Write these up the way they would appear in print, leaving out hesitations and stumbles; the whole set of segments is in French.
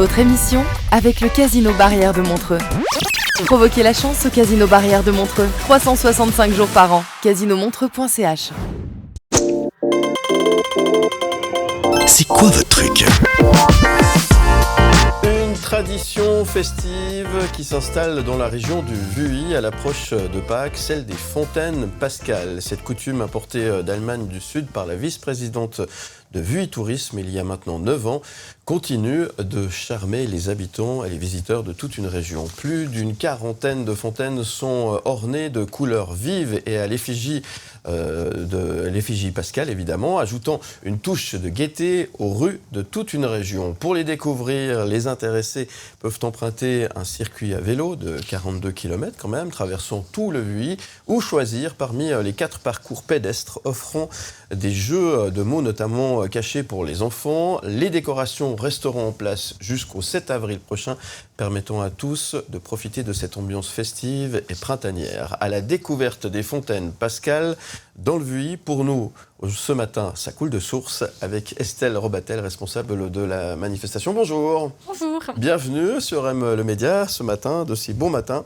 Votre émission avec le Casino Barrière de Montreux. Provoquez la chance au Casino Barrière de Montreux. 365 jours par an. casinomontreux.ch. C'est quoi votre truc ? Une tradition festive qui s'installe dans la région du Vuilly à l'approche de Pâques, celle des fontaines pascales. Cette coutume importée d'Allemagne du Sud par la vice-présidente de Vuilly Tourisme il y a maintenant 9 ans continue de charmer les habitants et les visiteurs de toute une région. Plus d'une quarantaine de fontaines sont ornées de couleurs vives et à l'effigie pascale évidemment, ajoutant une touche de gaieté aux rues de toute une région. Pour les découvrir, les intéressés peuvent emprunter un circuit à vélo de 42 km quand même, traversant tout le Vuilly, ou choisir parmi les 4 parcours pédestres offrant des jeux de mots notamment cachés pour les enfants. Les décorations resteront en place jusqu'au 7 avril prochain, permettant à tous de profiter de cette ambiance festive et printanière. À la découverte des fontaines pascales dans le Vuilly, pour nous, ce matin, ça coule de source avec Estelle Robatel, responsable de la manifestation. Bonjour. Bonjour. Bienvenue sur M le Média ce matin, de si bon matin,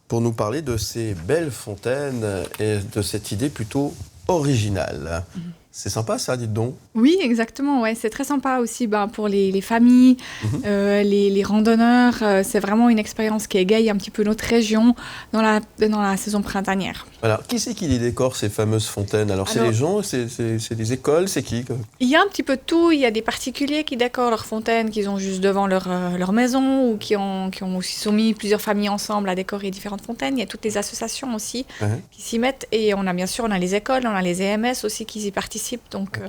pour nous parler de ces belles fontaines et de cette idée plutôt originale. C'est sympa ça, dites donc. Oui, exactement. Ouais. C'est très sympa aussi pour les familles, les randonneurs. C'est vraiment une expérience qui égaye un petit peu notre région dans la saison printanière. Alors, qui c'est qui les décore, ces fameuses fontaines ? Alors, c'est les gens, c'est des écoles, c'est qui ? Il y a un petit peu de tout. Il y a des particuliers qui décorent leurs fontaines, qu'ils ont juste devant leur maison, ou qui ont aussi soumis plusieurs familles ensemble à décorer différentes fontaines. Il y a toutes les associations aussi qui s'y mettent. Et on a les écoles, on a les EMS aussi qui y participent. Donc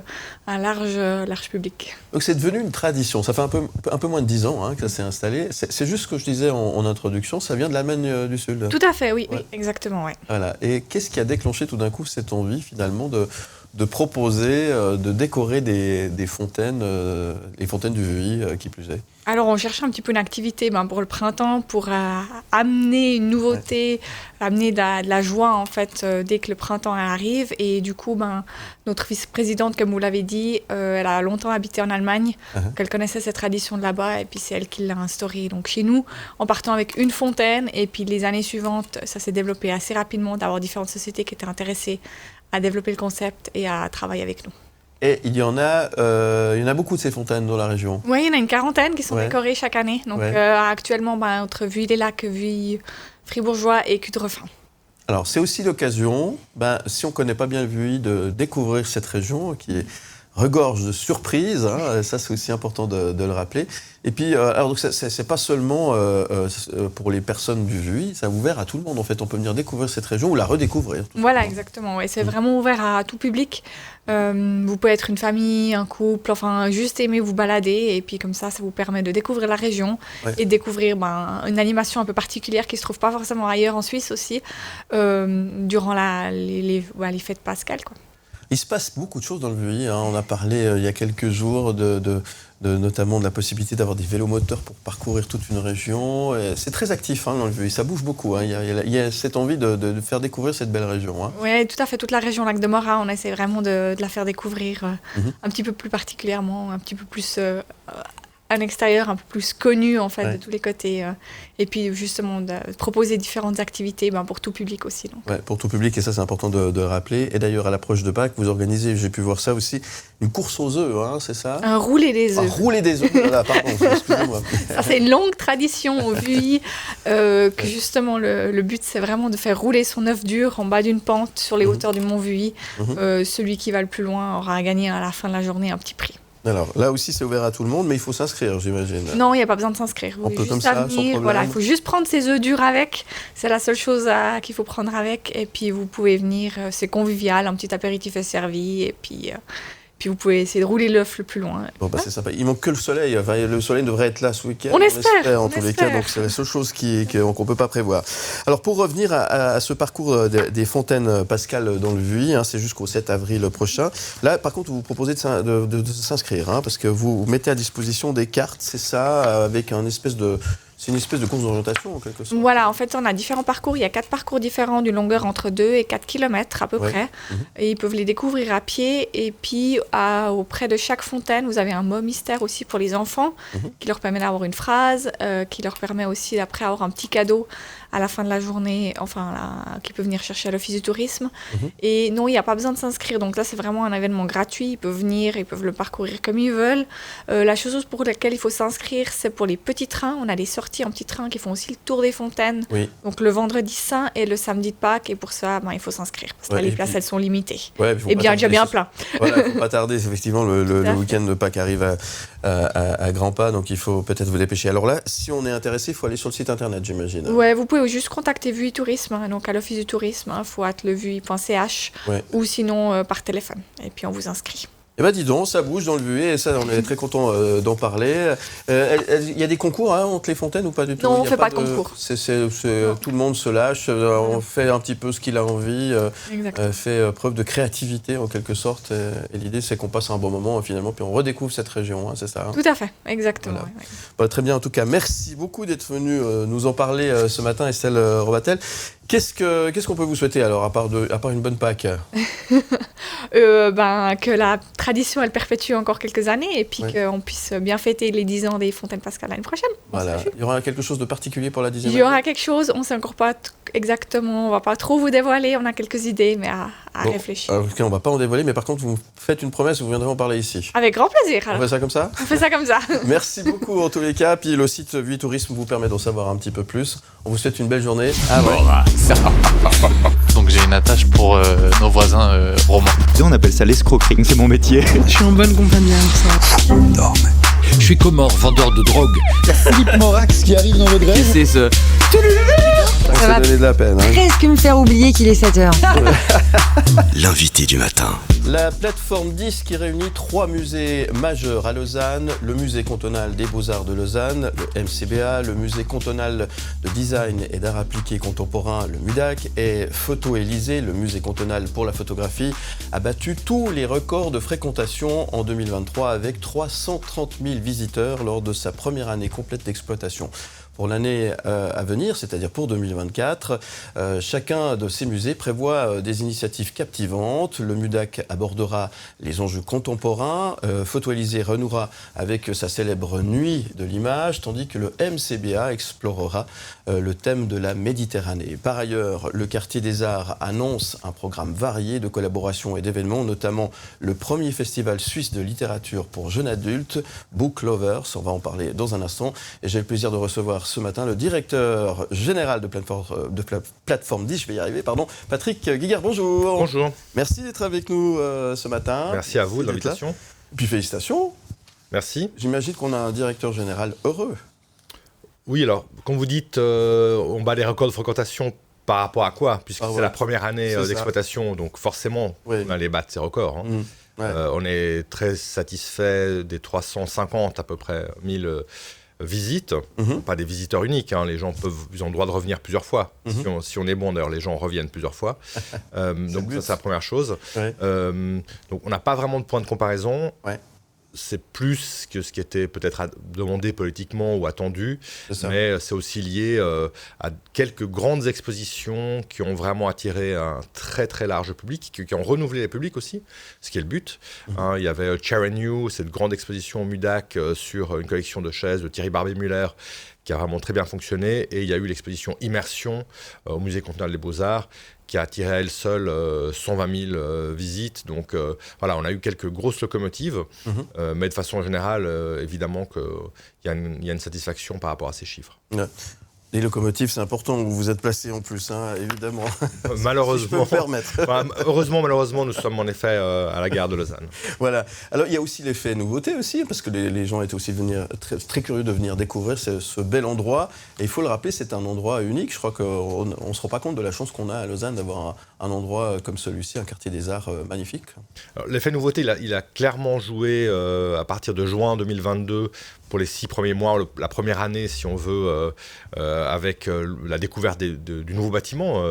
un large public. Donc c'est devenu une tradition, ça fait un peu moins de 10 ans que ça s'est installé. C'est juste ce que je disais en introduction, ça vient de l'Allemagne du Sud. Tout à fait, oui, exactement. Ouais. Voilà. Et qu'est-ce qui a déclenché tout d'un coup cette envie finalement de proposer, de décorer des fontaines, les fontaines du Vuilly qui plus est ? Alors, on cherchait un petit peu une activité pour le printemps, pour amener une nouveauté, amener de la joie, en fait, dès que le printemps arrive. Et du coup, notre vice-présidente, comme vous l'avez dit, elle a longtemps habité en Allemagne, donc elle connaissait cette tradition de là-bas, et puis c'est elle qui l'a instaurée. Donc, chez nous, en partant avec une fontaine, et puis les années suivantes, ça s'est développé assez rapidement, d'avoir différentes sociétés qui étaient intéressées à développer le concept et à travailler avec nous. Et il y en a beaucoup de ces fontaines dans la région. Oui, il y en a une quarantaine qui sont décorées chaque année. Donc actuellement, entre Vuilly-les-Lacs, Vuilly, Fribourgeois et Cudrefin. Alors c'est aussi l'occasion, si on ne connaît pas bien le Vuilly, de découvrir cette région qui regorge de surprises. Ça c'est aussi important de le rappeler. Et puis, donc c'est pas seulement pour les personnes du Vuilly, c'est ouvert à tout le monde en fait. On peut venir découvrir cette région ou la redécouvrir. Voilà, exactement. Ouais. C'est vraiment ouvert à tout public. Vous pouvez être une famille, un couple, enfin juste aimer vous balader. Et puis comme ça vous permet de découvrir la région et de découvrir une animation un peu particulière qui se trouve pas forcément ailleurs en Suisse aussi, durant les fêtes pascales, quoi. Il se passe beaucoup de choses dans le Vuilly. On a parlé il y a quelques jours notamment de la possibilité d'avoir des vélomoteurs pour parcourir toute une région. Et c'est très actif dans le Vuilly, ça bouge beaucoup. Il y a cette envie de faire découvrir cette belle région. Oui, tout à fait. Toute la région Lac de Morat, on essaie vraiment de la faire découvrir un petit peu plus particulièrement, un petit peu plus un extérieur un peu plus connu en fait de tous les côtés. Et puis justement de proposer différentes activités pour tout public aussi. Donc. Ouais, pour tout public, et ça c'est important de rappeler. Et d'ailleurs à l'approche de Pâques, vous organisez, j'ai pu voir ça aussi, une course aux œufs, c'est ça ? Un roulé des œufs. Un roulé des œufs, voilà, pardon, excusez-moi. Ça c'est une longue tradition au Vuilly, que justement le but c'est vraiment de faire rouler son œuf dur en bas d'une pente sur les hauteurs du Mont Vuilly. Celui qui va le plus loin aura à gagner à la fin de la journée un petit prix. Alors là aussi c'est ouvert à tout le monde, mais il faut s'inscrire, j'imagine. Non, il n'y a pas besoin de s'inscrire. On peut comme ça, sans problème. Voilà, il faut juste prendre ses œufs durs avec. C'est la seule chose qu'il faut prendre avec. Et puis vous pouvez venir, c'est convivial, un petit apéritif est servi. Et puis vous pouvez essayer de rouler l'œuf le plus loin. Bon, c'est sympa. Il manque que le soleil. Enfin, le soleil devrait être là ce week-end. On espère. En tous les cas, donc c'est la seule chose qu'on ne peut pas prévoir. Alors pour revenir à ce parcours des fontaines pascales dans le Vuilly, c'est jusqu'au 7 avril prochain. Là, par contre, vous vous proposez de s'inscrire, parce que vous mettez à disposition des cartes, c'est ça, avec un espèce de C'est une espèce de course d'orientation en quelque sorte. Voilà, en fait, on a différents parcours. Il y a 4 parcours différents d'une longueur entre 2 et 4 km à peu Ouais. près. Et ils peuvent les découvrir à pied. Et puis, auprès de chaque fontaine, vous avez un mot mystère aussi pour les enfants qui leur permet d'avoir une phrase, qui leur permet aussi d'après avoir un petit cadeau à la fin de la journée, qui peut venir chercher à l'Office du tourisme. Et non, il n'y a pas besoin de s'inscrire. Donc là, c'est vraiment un événement gratuit. Ils peuvent venir, ils peuvent le parcourir comme ils veulent. La chose pour laquelle il faut s'inscrire, c'est pour les petits trains. On a des sorties en petits trains qui font aussi le tour des fontaines. Oui. Donc le vendredi saint et le samedi de Pâques. Et pour ça, il faut s'inscrire. Parce que Ouais, les et places, puis- elles sont limitées. Ouais, puis faut Et pas bien, tarder, déjà bien c'est- plein. Voilà, faut pas tarder. Effectivement, le Tout à fait. week-end de Pâques arrive à grands pas, donc il faut peut-être vous dépêcher. Alors là, si on est intéressé, il faut aller sur le site internet, j'imagine. Ouais, vous pouvez juste contacter VUI Tourisme, donc à l'Office du tourisme, faut@levui.ch Ouais. ou sinon par téléphone. Et puis on vous inscrit. Eh ben dis donc, ça bouge dans le Vuet et ça, on est très content d'en parler. Il y a des concours entre les fontaines ou pas du tout? Non, Il y on a fait pas de concours. Tout le monde se lâche, on fait un petit peu ce qu'il a envie, Exactement. fait preuve de créativité en quelque sorte. Et l'idée, c'est qu'on passe un bon moment finalement, puis on redécouvre cette région, c'est ça? Tout à fait, exactement. Voilà. ouais. Bah, très bien, en tout cas, merci beaucoup d'être venu nous en parler ce matin, Estelle Robatel. Qu'est-ce qu'on peut vous souhaiter alors, à part une bonne Pâques? Que la tradition, elle perpétue encore quelques années et puis Ouais. qu'on puisse bien fêter les 10 ans des Fontaines Pascales l'année prochaine. Voilà. Il y aura quelque chose de particulier pour la 10e Il y aura quelque chose, on ne sait encore pas exactement, on va pas trop vous dévoiler, on a quelques idées, mais à Bon, réfléchir. ok, on va pas en dévoiler, mais par contre, vous faites une promesse, vous viendrez en parler ici. Avec grand plaisir, On alors. fait ça comme ça? On fait ça comme ça. Merci beaucoup en tous les cas. Puis le site VUI Tourisme vous permet d'en savoir un petit peu plus. On vous souhaite une belle journée. Ah ouais. Donc j'ai une attache pour nos voisins romains. On appelle ça l'escroquerie, c'est mon métier. Je suis en bonne compagnie avec ça. Je suis Comore, vendeur de drogue. Philippe Morax qui arrive dans votre grève. C'est ce... Ça va donné de la peine. Presque me faire oublier qu'il est 7h. L'invité du matin. La plateforme 10 qui réunit 3 musées majeurs à Lausanne, le musée cantonal des beaux-arts de Lausanne, le MCBA, le musée cantonal de design et d'art appliqué contemporain, le MUDAC, et Photo Élysée, le musée cantonal pour la photographie, a battu tous les records de fréquentation en 2023 avec 330 000 visiteurs lors de sa première année complète d'exploitation. Pour l'année à venir, c'est-à-dire pour 2024, chacun de ces musées prévoit des initiatives captivantes. Le MUDAC abordera les enjeux contemporains, Photo Élysée renouera avec sa célèbre nuit de l'image, tandis que le MCBA explorera le thème de la Méditerranée. Par ailleurs, le Quartier des Arts annonce un programme varié de collaborations et d'événements, notamment le premier festival suisse de littérature pour jeunes adultes, Book Lovers. On va en parler dans un instant. Et j'ai le plaisir de recevoir ce matin le directeur général de Plateforme 10, je vais y arriver, Patrick Guiguer, bonjour. Bonjour. Merci d'être avec nous ce matin. Merci à vous de D'être là. l'invitation. Puis félicitations. Merci. J'imagine qu'on a un directeur général heureux. Oui, alors, quand vous dites on bat les records de fréquentation, par rapport à quoi? Puisque Ah ouais. c'est la première année C'est ça. d'exploitation, donc forcément, Oui. on allait battre ces records. Hein. Ouais. On est très satisfait des 350 à peu près 1000 visites. Pas des visiteurs uniques, hein. Les gens ils ont le droit de revenir plusieurs fois. Si on est bon, d'ailleurs, les gens reviennent plusieurs fois. Donc but. ça, c'est la première chose. Ouais. Donc on n'a pas vraiment de point de comparaison. Ouais. C'est plus que ce qui était peut-être demandé politiquement ou attendu, C'est ça. mais c'est aussi lié à quelques grandes expositions qui ont vraiment attiré un très très large public, qui ont renouvelé les publics aussi, ce qui est le but. Hein, il y avait Chair and You, cette grande exposition au MUDAC sur une collection de chaises de Thierry Barbet-Muller, qui a vraiment très bien fonctionné, et il y a eu l'exposition Immersion au Musée cantonal des Beaux-Arts, qui a attiré à elle seule 120 000 visites. Donc voilà, on a eu quelques grosses locomotives, mais de façon générale, évidemment qu'il y a une satisfaction par rapport à ces chiffres. Ouais. Les locomotives, c'est important où vous êtes placé en plus, hein, évidemment. Malheureusement, Si je peux me permettre. Enfin, heureusement, malheureusement, nous sommes en effet à la gare de Lausanne. Voilà. Alors, il y a aussi l'effet nouveauté aussi, parce que les gens étaient aussi très, très curieux de venir découvrir ce bel endroit. Et il faut le rappeler, c'est un endroit unique. Je crois qu'on ne se rend pas compte de la chance qu'on a à Lausanne d'avoir un endroit comme celui-ci, un quartier des arts magnifique. Alors, l'effet nouveauté, il a clairement joué à partir de juin 2022 pour les 6 premiers mois, la première année, si on veut, avec la découverte du nouveau bâtiment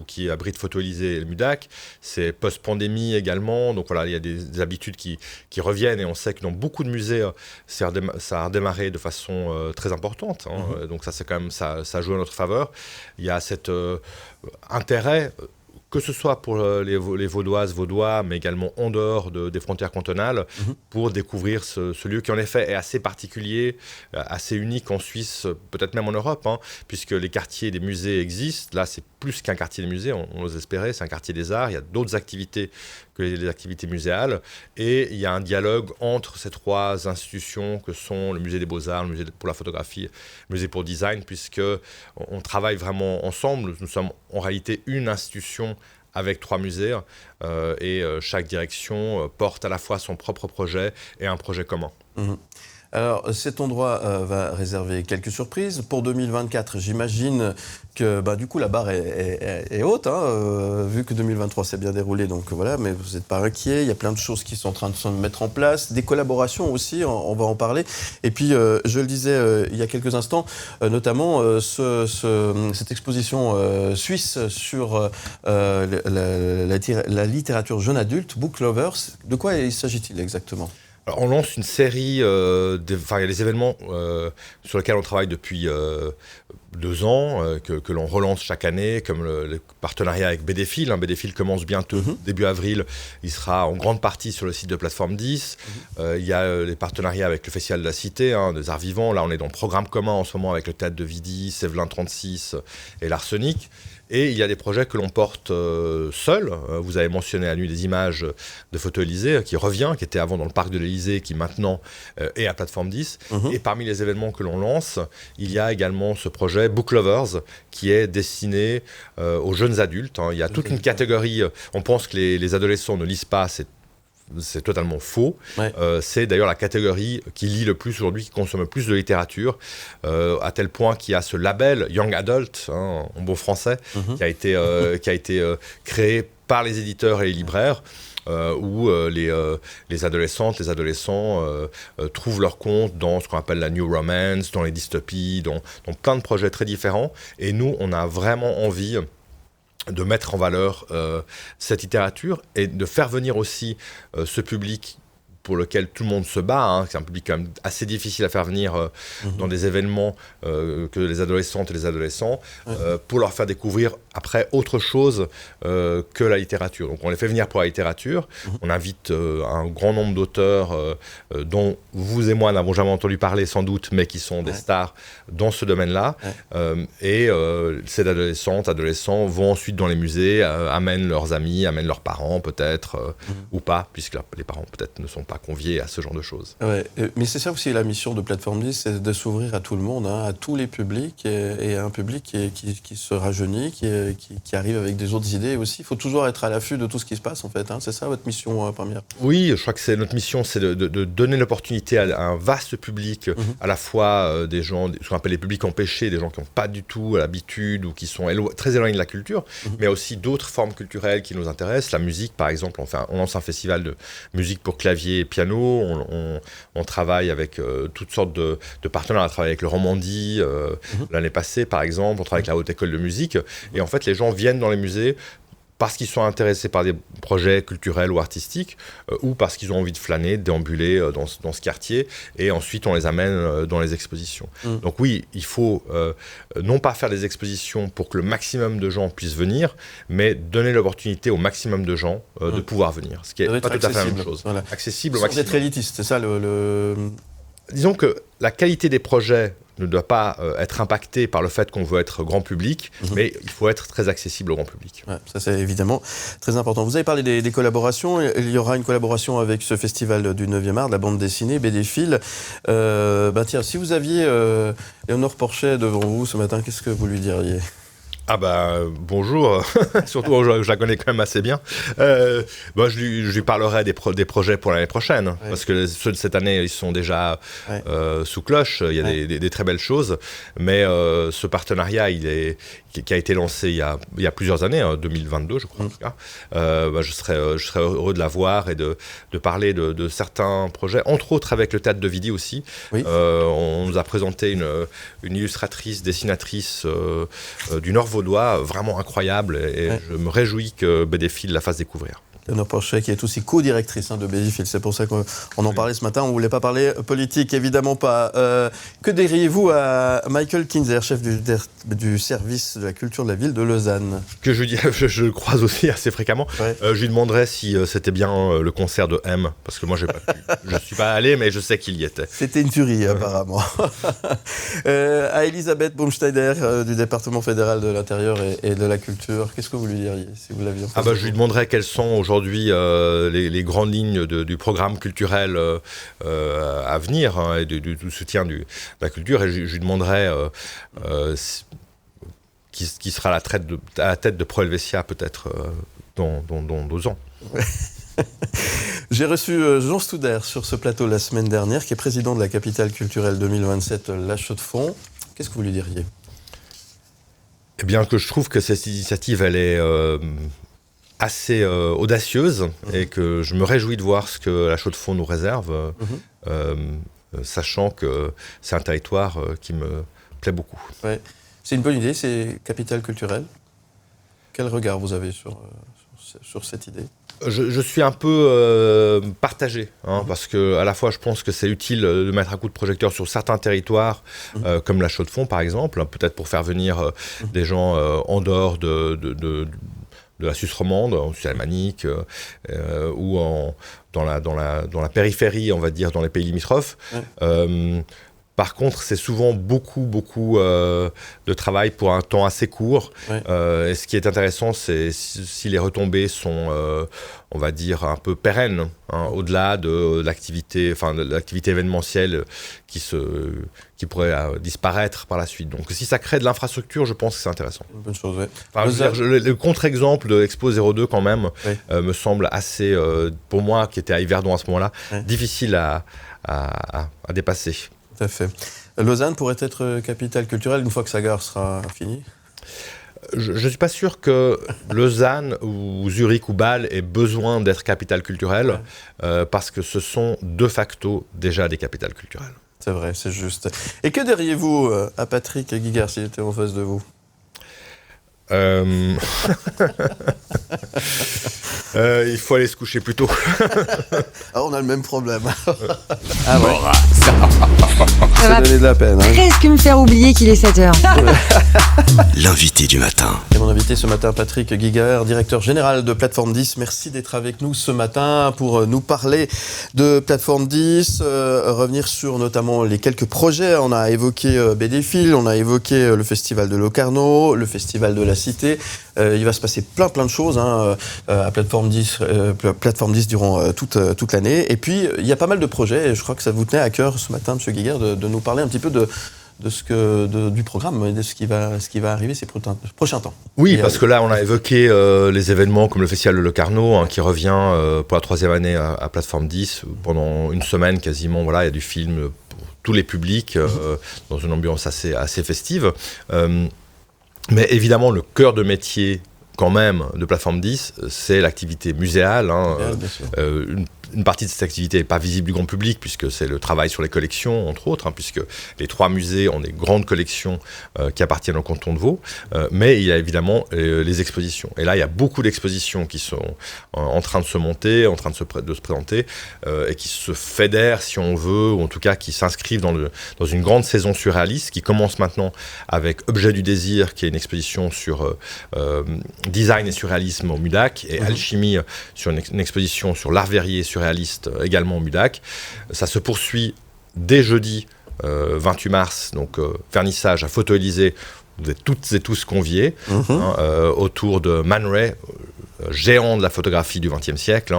qui abrite Photo-Élysée et le MUDAC. C'est post-pandémie également, donc voilà, il y a des habitudes qui reviennent, et on sait que dans beaucoup de musées, ça a redémarré de façon très importante, hein. Donc ça, c'est quand même, ça joue en notre faveur. Il y a cet intérêt, que ce soit pour les Vaudoises, Vaudois, mais également en dehors des frontières cantonales, pour découvrir ce lieu qui en effet est assez particulier, assez unique en Suisse, peut-être même en Europe, hein, puisque les quartiers des musées existent. Là, c'est plus qu'un quartier des musées, on ose espérer, c'est un quartier des arts. Il y a d'autres activités que les activités muséales, et il y a un dialogue entre ces 3 institutions que sont le musée des Beaux-Arts, le musée pour la photographie, le musée pour le design, puisque on travaille vraiment ensemble. Nous sommes en réalité une institution avec 3 musées, et chaque direction porte à la fois son propre projet et un projet commun. Alors, cet endroit va réserver quelques surprises. Pour 2024, j'imagine que du coup, la barre est haute, hein, vu que 2023 s'est bien déroulé. Donc voilà, mais vous n'êtes pas inquiet. Il y a plein de choses qui sont en train de se mettre en place. Des collaborations aussi, on va en parler. Et puis, je le disais il y a quelques instants, notamment cette exposition suisse sur la littérature jeune adulte, Book Lovers. De quoi s'agit-il exactement ? Alors, on lance une série, il y a des événements sur lesquels on travaille depuis 2 ans, que l'on relance chaque année, comme le partenariat avec BDFIL. BDFIL commence bientôt, début avril. Il sera en grande partie sur le site de Plateforme 10. Il y a les partenariats avec le Festival de la Cité, des arts vivants. Là, on est dans le programme commun en ce moment avec le Théâtre de Vidi, Sévelin 36 et l'Arsenic. Et il y a des projets que l'on porte seul. Vous avez mentionné à Nuit des images de Photo-Élysée, qui revient, qui était avant dans le parc de l'Élysée, qui maintenant est à Plateforme 10. Et parmi les événements que l'on lance, il y a également ce projet Book Lovers, qui est destiné aux jeunes adultes. Il y a toute une catégorie. On pense que les adolescents ne lisent pas, c'est totalement faux. Ouais. C'est d'ailleurs la catégorie qui lit le plus aujourd'hui, qui consomme le plus de littérature, à tel point qu'il y a ce label Young Adult, en bon français, qui a été créé par les éditeurs et les libraires, où les adolescentes, les adolescents trouvent leur compte dans ce qu'on appelle la New Romance, dans les dystopies, dans plein de projets très différents. Et nous, on a vraiment envie de mettre en valeur cette littérature et de faire venir aussi ce public pour lequel tout le monde se bat, c'est un public quand même assez difficile à faire venir dans des événements que les adolescentes et les adolescents, pour leur faire découvrir après autre chose que la littérature. Donc on les fait venir pour la littérature, on invite un grand nombre d'auteurs dont vous et moi n'avons jamais entendu parler sans doute, mais qui sont des stars dans ce domaine-là, et ces adolescentes, adolescents vont ensuite dans les musées, amènent leurs amis, amènent leurs parents peut-être, ou pas, puisque les parents peut-être ne sont pas conviés à ce genre de choses. Ouais, mais c'est ça aussi la mission de Plateforme 10, c'est de s'ouvrir à tout le monde, à tous les publics, et à un public qui se rajeunit, qui arrive avec des autres idées aussi. Il faut toujours être à l'affût de tout ce qui se passe en fait, c'est ça votre mission première? Oui, je crois que notre mission, c'est de donner l'opportunité à un vaste public, à la fois des gens, ce qu'on appelle les publics empêchés, des gens qui n'ont pas du tout l'habitude ou qui sont très éloignés de la culture, mais aussi d'autres formes culturelles qui nous intéressent. La musique par exemple, on lance un festival de musique pour clavier et piano, on travaille avec toutes sortes de partenaires. On a travaillé avec le Romandie l'année passée par exemple, on travaille avec la Haute École de musique, et en fait les gens viennent dans les musées parce qu'ils sont intéressés par des projets culturels ou artistiques, ou parce qu'ils ont envie de flâner, de déambuler dans ce quartier, et ensuite on les amène dans les expositions. Donc oui, il faut non pas faire des expositions pour que le maximum de gens puissent venir, mais donner l'opportunité au maximum de gens de pouvoir venir, ce qui n'est pas tout à fait la même chose. Voilà. Accessible au sans maximum. être élitiste, c'est ça Disons que la qualité des projets ne doit pas être impactée par le fait qu'on veut être grand public, mais il faut être très accessible au grand public. Ouais, ça c'est évidemment très important. Vous avez parlé des collaborations, il y aura une collaboration avec ce festival du 9e art, de la bande dessinée, BDFIL. Tiens, si vous aviez Léonore Porchet devant vous ce matin, qu'est-ce que vous lui diriez ? Bonjour, surtout je la connais quand même assez bien. Je lui parlerai des projets pour l'année prochaine, parce que ceux de cette année, ils sont déjà sous cloche, il y a des très belles choses, mais ce partenariat, qui a été lancé il y a plusieurs années, 2022 je crois en tout cas, je serais heureux de la voir et de parler de certains projets, entre autres avec le Théâtre de Vidy aussi. On nous a présenté une illustratrice, dessinatrice du Nord vaudois, vraiment incroyable, et je me réjouis que Bédéphile la fasse découvrir. Léonore Porchet, qui est aussi co-directrice de Bédéphile. C'est pour ça qu'on en parlait ce matin. On ne voulait pas parler politique, évidemment pas. Que diriez-vous à Michael Kinzer, chef du service de la culture de la ville de Lausanne? Que je le croise aussi assez fréquemment. Je lui demanderais si c'était bien le concert de M, parce que moi je ne suis pas allé, mais je sais qu'il y était. C'était une tuerie, apparemment. À Elisabeth Baumschneider, du département fédéral de l'Intérieur et de la Culture, qu'est-ce que vous lui diriez si vous l'aviez en face de vous? Je lui demanderais quelles sont aujourd'hui les grandes lignes du programme culturel à venir, et du soutien de la culture, et je lui demanderais qui sera à la tête de Pro Helvetia peut-être dans 2 ans. J'ai reçu Jean Stouder sur ce plateau la semaine dernière, qui est président de la capitale culturelle 2027 La Chaux-de-Fonds. Qu'est-ce que vous lui diriez? Eh bien, que je trouve que cette initiative, elle est assez audacieuse, et que je me réjouis de voir ce que la Chaux-de-Fonds nous réserve, sachant que c'est un territoire qui me plaît beaucoup. Ouais. C'est une bonne idée, c'est capitale culturelle. Quel regard vous avez sur cette idée? Je suis un peu partagé, parce que à la fois je pense que c'est utile de mettre un coup de projecteur sur certains territoires, comme la Chaux-de-Fonds par exemple, peut-être pour faire venir des gens en dehors de la Suisse romande, en Suisse alémanique, ou dans la périphérie, on va dire, dans les pays limitrophes. Par contre, c'est souvent beaucoup de travail pour un temps assez court. Et ce qui est intéressant, c'est si les retombées sont, on va dire, un peu pérennes, au-delà de l'activité événementielle qui pourrait disparaître par la suite. Donc, si ça crée de l'infrastructure, je pense que c'est intéressant. Une bonne chose, le contre-exemple de Expo 02, quand même, me semble assez, pour moi, qui était à Yverdon à ce moment-là, difficile à dépasser. Tout à fait. Lausanne pourrait être capitale culturelle une fois que sa gare sera finie? Je ne suis pas sûr que Lausanne ou Zurich ou Bâle aient besoin d'être capitale culturelle, parce que ce sont de facto déjà des capitales culturelles. C'est vrai, c'est juste. Et que diriez-vous à Patrick Guigard s'il était en face de vous? Il faut aller se coucher plus tôt. On a le même problème. Ça va donner de la peine. Presque me faire oublier qu'il est 7h. L'invité du matin. Et mon invité ce matin, Patrick Guigard, directeur général de Plateforme 10. Merci d'être avec nous ce matin pour nous parler de Plateforme 10, revenir sur notamment les quelques projets. On a évoqué Bédéphile, on a évoqué le festival de Locarno, le festival de la Cité. Il va se passer plein de choses à Plateforme 10 durant toute l'année. Et puis, il y a pas mal de projets, et je crois que ça vous tenait à cœur ce matin, M. Guigard, de nous parler un petit peu du programme et de ce qui va arriver ces prochains temps. Oui, parce que là, on a évoqué les événements comme le Festival de Locarno, qui revient pour la 3e année à Plateforme 10, pendant une semaine quasiment. Voilà, il y a du film pour tous les publics, dans une ambiance assez festive. Mais évidemment, le cœur de métier, quand même, de Plateforme 10, c'est l'activité muséale. Une partie de cette activité n'est pas visible du grand public, puisque c'est le travail sur les collections, entre autres, puisque les 3 musées ont des grandes collections qui appartiennent au canton de Vaud. Mais il y a évidemment les expositions. Et là, il y a beaucoup d'expositions qui sont en train de se monter, en train de se présenter, et qui se fédèrent, si on veut, ou en tout cas qui s'inscrivent dans une grande saison surréaliste, qui commence maintenant avec Objet du désir, qui est une exposition sur design et surréalisme au MUDAC, et Alchimie, sur une exposition sur l'art verrier surréaliste également au MUDAC. Ça se poursuit dès jeudi 28 mars, donc vernissage à Photo Élysée. Vous êtes toutes et tous conviés autour de Man Ray, géant de la photographie du XXe siècle.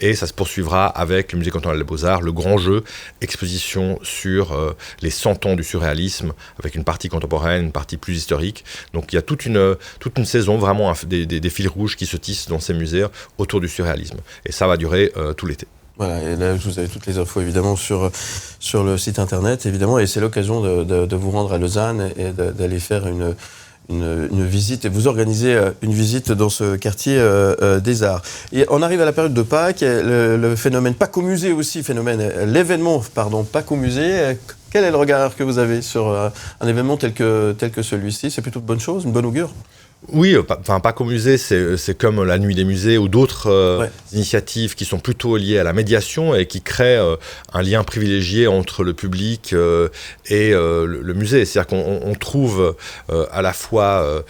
Et ça se poursuivra avec le Musée cantonal des Beaux-Arts, le grand jeu, exposition sur les 100 ans du surréalisme, avec une partie contemporaine, une partie plus historique. Donc il y a toute une saison, vraiment des fils rouges qui se tissent dans ces musées autour du surréalisme. Et ça va durer tout l'été. Voilà, et là vous avez toutes les infos évidemment sur le site internet évidemment, et c'est l'occasion de vous rendre à Lausanne et d'aller faire une visite, et vous organisez une visite dans ce quartier des Arts. Et on arrive à la période de Pâques, le phénomène Pâques au musée aussi, l'événement Pâques au musée. Quel est le regard que vous avez sur un événement tel que celui-ci? C'est plutôt de bonne chose, une bonne augure? Oui, Pâques au musée, c'est comme la Nuit des musées ou d'autres initiatives qui sont plutôt liées à la médiation et qui créent un lien privilégié entre le public et le musée. C'est-à-dire qu'on trouve à la fois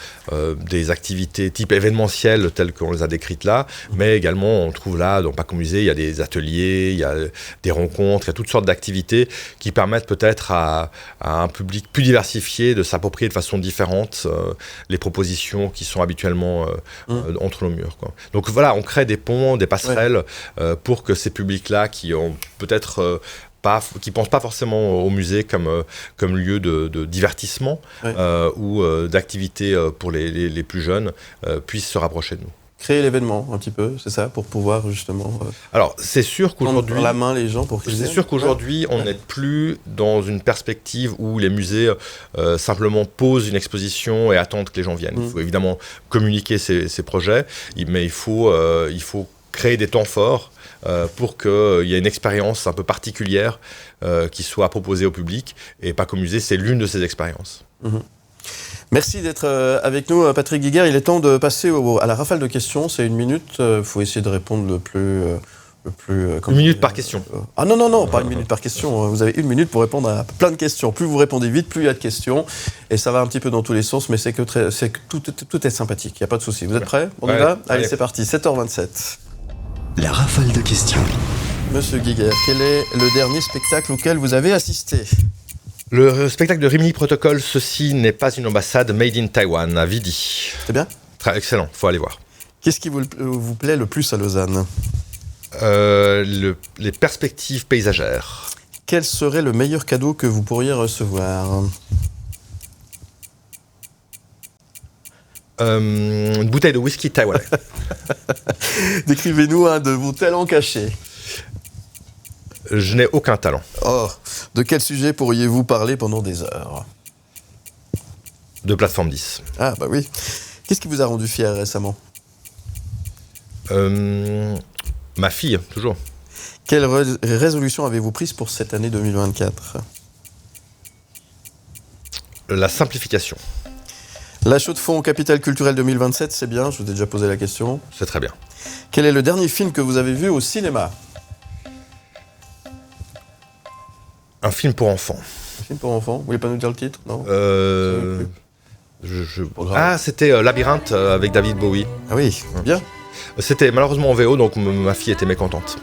des activités type événementielles telles qu'on les a décrites là, mais également on trouve là, dans Pâques au musée, il y a des ateliers, il y a des rencontres, il y a toutes sortes d'activités qui permettent peut-être à un public plus diversifié de s'approprier de façon différente les propositions qui sont habituellement entre nos murs, quoi. Donc voilà, on crée des ponts, des passerelles pour que ces publics-là qui ont peut-être qui pensent pas forcément au musée comme lieu de divertissement ou d'activité pour les plus jeunes puissent se rapprocher de nous. Créer l'événement un petit peu, c'est ça, pour pouvoir justement alors c'est sûr qu'aujourd'hui prendre la main les gens pour qu'ils c'est sûr qu'aujourd'hui on n'est plus dans une perspective où les musées simplement posent une exposition et attendent que les gens viennent. Il faut évidemment communiquer ces projets, mais il faut créer des temps forts pour qu'il y ait une expérience un peu particulière qui soit proposée au public, et Pâques au musée, c'est l'une de ces expériences. Merci d'être avec nous, Patrick Guiguer. Il est temps de passer à la rafale de questions. C'est 1 minute. Il faut essayer de répondre le plus 1 minute par question. Ah non, pas 1 minute par question. Vous avez 1 minute pour répondre à plein de questions. Plus vous répondez vite, plus il y a de questions. Et ça va un petit peu dans tous les sens, mais c'est que tout est sympathique. Il n'y a pas de souci. Vous êtes prêts? On y va? Allez, c'est parti. 7h27. La rafale de questions. Monsieur Guiguer, quel est le dernier spectacle auquel vous avez assisté? Le spectacle de Rimini Protocol, Ceci n'est pas une ambassade, Made in Taiwan, à Vidi. C'est bien? Excellent, il faut aller voir. Qu'est-ce qui vous plaît le plus à Lausanne? Les perspectives paysagères. Quel serait le meilleur cadeau que vous pourriez recevoir? Une bouteille de whisky taïwanais. Décrivez-nous un de vos talents cachés. Je n'ai aucun talent. Oh, de quel sujet pourriez-vous parler pendant des heures? De plateforme 10. Ah bah oui. Qu'est-ce qui vous a rendu fier récemment? Ma fille, toujours. Quelle résolution avez-vous prise pour cette année 2024? La simplification. La Chaux de Fonds Capitale Culturelle 2027, c'est bien, je vous ai déjà posé la question. C'est très bien. Quel est le dernier film que vous avez vu au cinéma? Un film pour enfants. Un film pour enfants? Vous voulez pas nous dire le titre? Non. Ah, c'était Labyrinthe avec David Bowie. Ah oui, bien. C'était malheureusement en VO, donc ma fille était mécontente.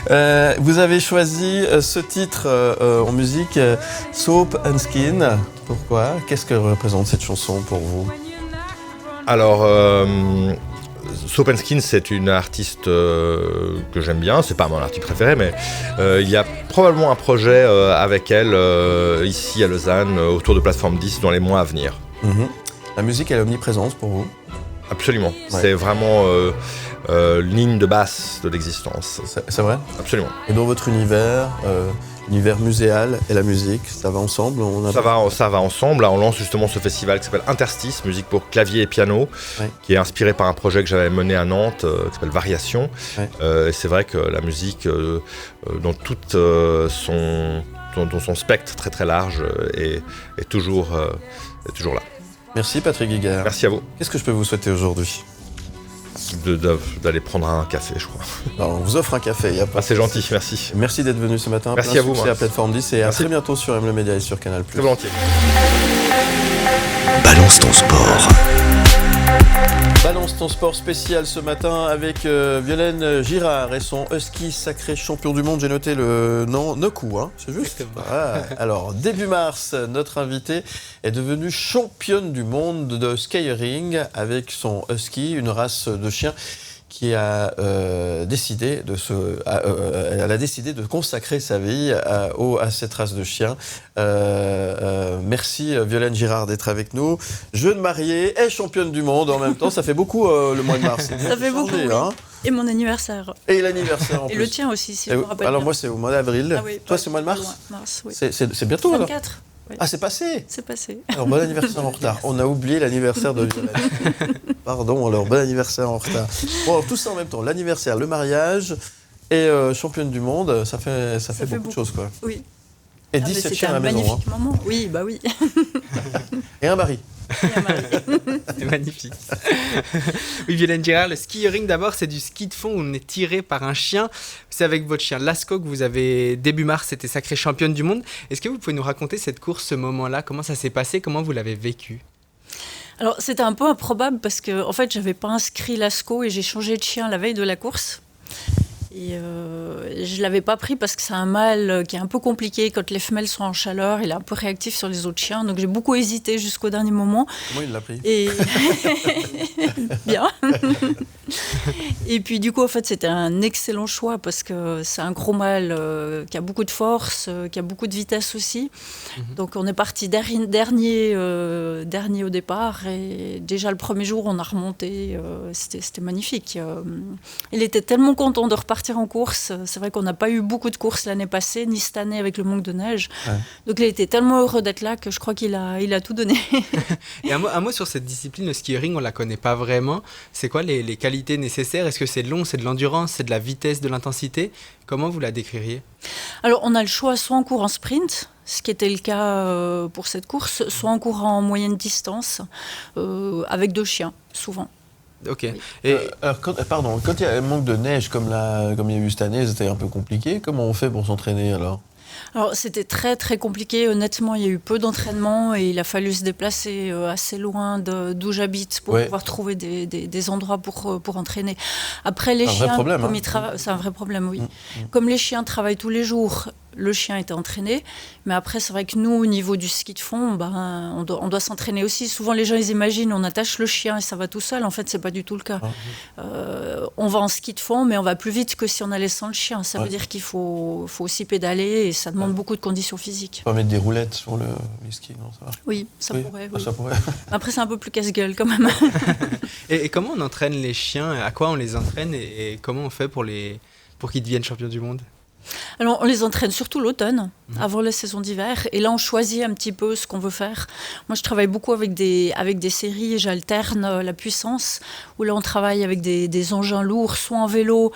Vous avez choisi ce titre en musique, Soap and Skin. Pourquoi? Qu'est-ce que représente cette chanson pour vous? Alors, Soap and Skin, c'est une artiste que j'aime bien. C'est pas mon artiste préféré, mais il y a probablement un projet avec elle ici à Lausanne, autour de Plateforme 10, dans les mois à venir. La musique, elle est omniprésente pour vous? Absolument. Ouais. C'est vraiment ligne de basse de l'existence. C'est vrai? Absolument. Et dans votre univers, l'univers muséal et la musique, ça va ensemble? Ça va ensemble. Là, on lance justement ce festival qui s'appelle Interstice, musique pour clavier et piano, qui est inspiré par un projet que j'avais mené à Nantes, qui s'appelle Variation. Et c'est vrai que la musique, dans son spectre très très large, est toujours là. Merci Patrick Guiguer. Merci à vous. Qu'est-ce que je peux vous souhaiter aujourd'hui? D'aller prendre un café, je crois. Alors, on vous offre un café. C'est gentil, merci. Merci d'être venu ce matin. Merci à vous. Merci à Plateforme 10 et à très bientôt sur M le Média et sur Canal+. Très volontiers. Balance ton sport. Balance ton sport spécial ce matin avec Violaine Girard et son husky sacré champion du monde. J'ai noté le nom Noku, hein, c'est juste. Alors, début mars, notre invitée est devenue championne du monde de skiering avec son husky, une race de chien qui a décidé elle a décidé de consacrer sa vie à cette race de chiens. Merci Violaine Girard d'être avec nous. Jeune mariée et championne du monde en même temps, ça fait beaucoup le mois de mars. Ça fait beaucoup, oui. Hein. Et mon anniversaire. Et l'anniversaire en plus. Et le tien aussi, si je me rappelle. Alors bien. moi c'est au mois d'avril. Ah oui, toi c'est au mois de mars. Mars, oui. C'est bientôt 24. alors. Oui. Ah, c'est passé. C'est passé. Alors, bon anniversaire en retard. On a oublié l'anniversaire de Violaine. Pardon, alors, bon anniversaire en retard. Bon, alors, tout ça en même temps. L'anniversaire, le mariage et championne du monde, ça fait beaucoup de choses, quoi. Oui. Et 17 chiens à la maison. Magnifique moment. Oui, bah oui. Et un mari. C'est magnifique. Oui, Violaine Girard, le skiering d'abord, c'est du ski de fond où on est tiré par un chien. C'est avec votre chien Lasco que vous avez, début mars, c'était sacrée championne du monde. Est-ce que vous pouvez nous raconter cette course, ce moment-là? Comment ça s'est passé? Comment vous l'avez vécu? Alors, c'était un peu improbable parce que, en fait, j'avais pas inscrit Lasco et j'ai changé de chien la veille de la course. Et je ne l'avais pas pris parce que c'est un mâle qui est un peu compliqué. Quand les femelles sont en chaleur, il est un peu réactif sur les autres chiens. Donc j'ai beaucoup hésité jusqu'au dernier moment. Comment il l'a pris? Et... Bien. Et puis du coup, en fait, c'était un excellent choix parce que c'est un gros mâle qui a beaucoup de force, qui a beaucoup de vitesse aussi. Donc on est parti dernier au départ. Et déjà le premier jour, on a remonté. C'était magnifique. Il était tellement content de repartir en course. C'est vrai qu'on n'a pas eu beaucoup de courses l'année passée, ni cette année avec le manque de neige. Ouais. Donc il était tellement heureux d'être là que je crois qu'il a tout donné. Et un mot sur cette discipline, le skiering, on ne la connaît pas vraiment. C'est quoi les qualités nécessaires? Est-ce que c'est long, c'est de l'endurance, c'est de la vitesse, de l'intensité? Comment vous la décririez? Alors on a le choix soit en cours en sprint, ce qui était le cas pour cette course, soit en cours en moyenne distance, avec 2 chiens, souvent. Ok. Oui. Et alors, quand il y a un manque de neige comme il y a eu cette année, c'était un peu compliqué. Comment on fait pour s'entraîner alors? Alors c'était très très compliqué, honnêtement il y a eu peu d'entraînement et il a fallu se déplacer assez loin d'où j'habite pour pouvoir trouver des endroits pour entraîner. Après les chiens, c'est un vrai problème, oui. Comme les chiens travaillent tous les jours, le chien était entraîné, mais après c'est vrai que nous au niveau du ski de fond, on doit s'entraîner aussi. Souvent les gens ils imaginent on attache le chien et ça va tout seul, en fait c'est pas du tout le cas. On va en ski de fond mais on va plus vite que si on allait sans le chien, ça veut dire qu'il faut aussi pédaler et ça demande beaucoup de conditions physiques. On peut mettre des roulettes sur les skis, non, ça va? Oui, ça pourrait. Oui. Ça pourrait. Après c'est un peu plus casse-gueule quand même. Et comment on entraîne les chiens? À quoi on les entraîne et comment on fait pour qu'ils deviennent champions du monde? Alors, on les entraîne surtout l'automne, avant la saison d'hiver. Et là, on choisit un petit peu ce qu'on veut faire. Moi, je travaille beaucoup avec des séries et j'alterne la puissance, où là, on travaille avec des engins lourds, soit en vélo,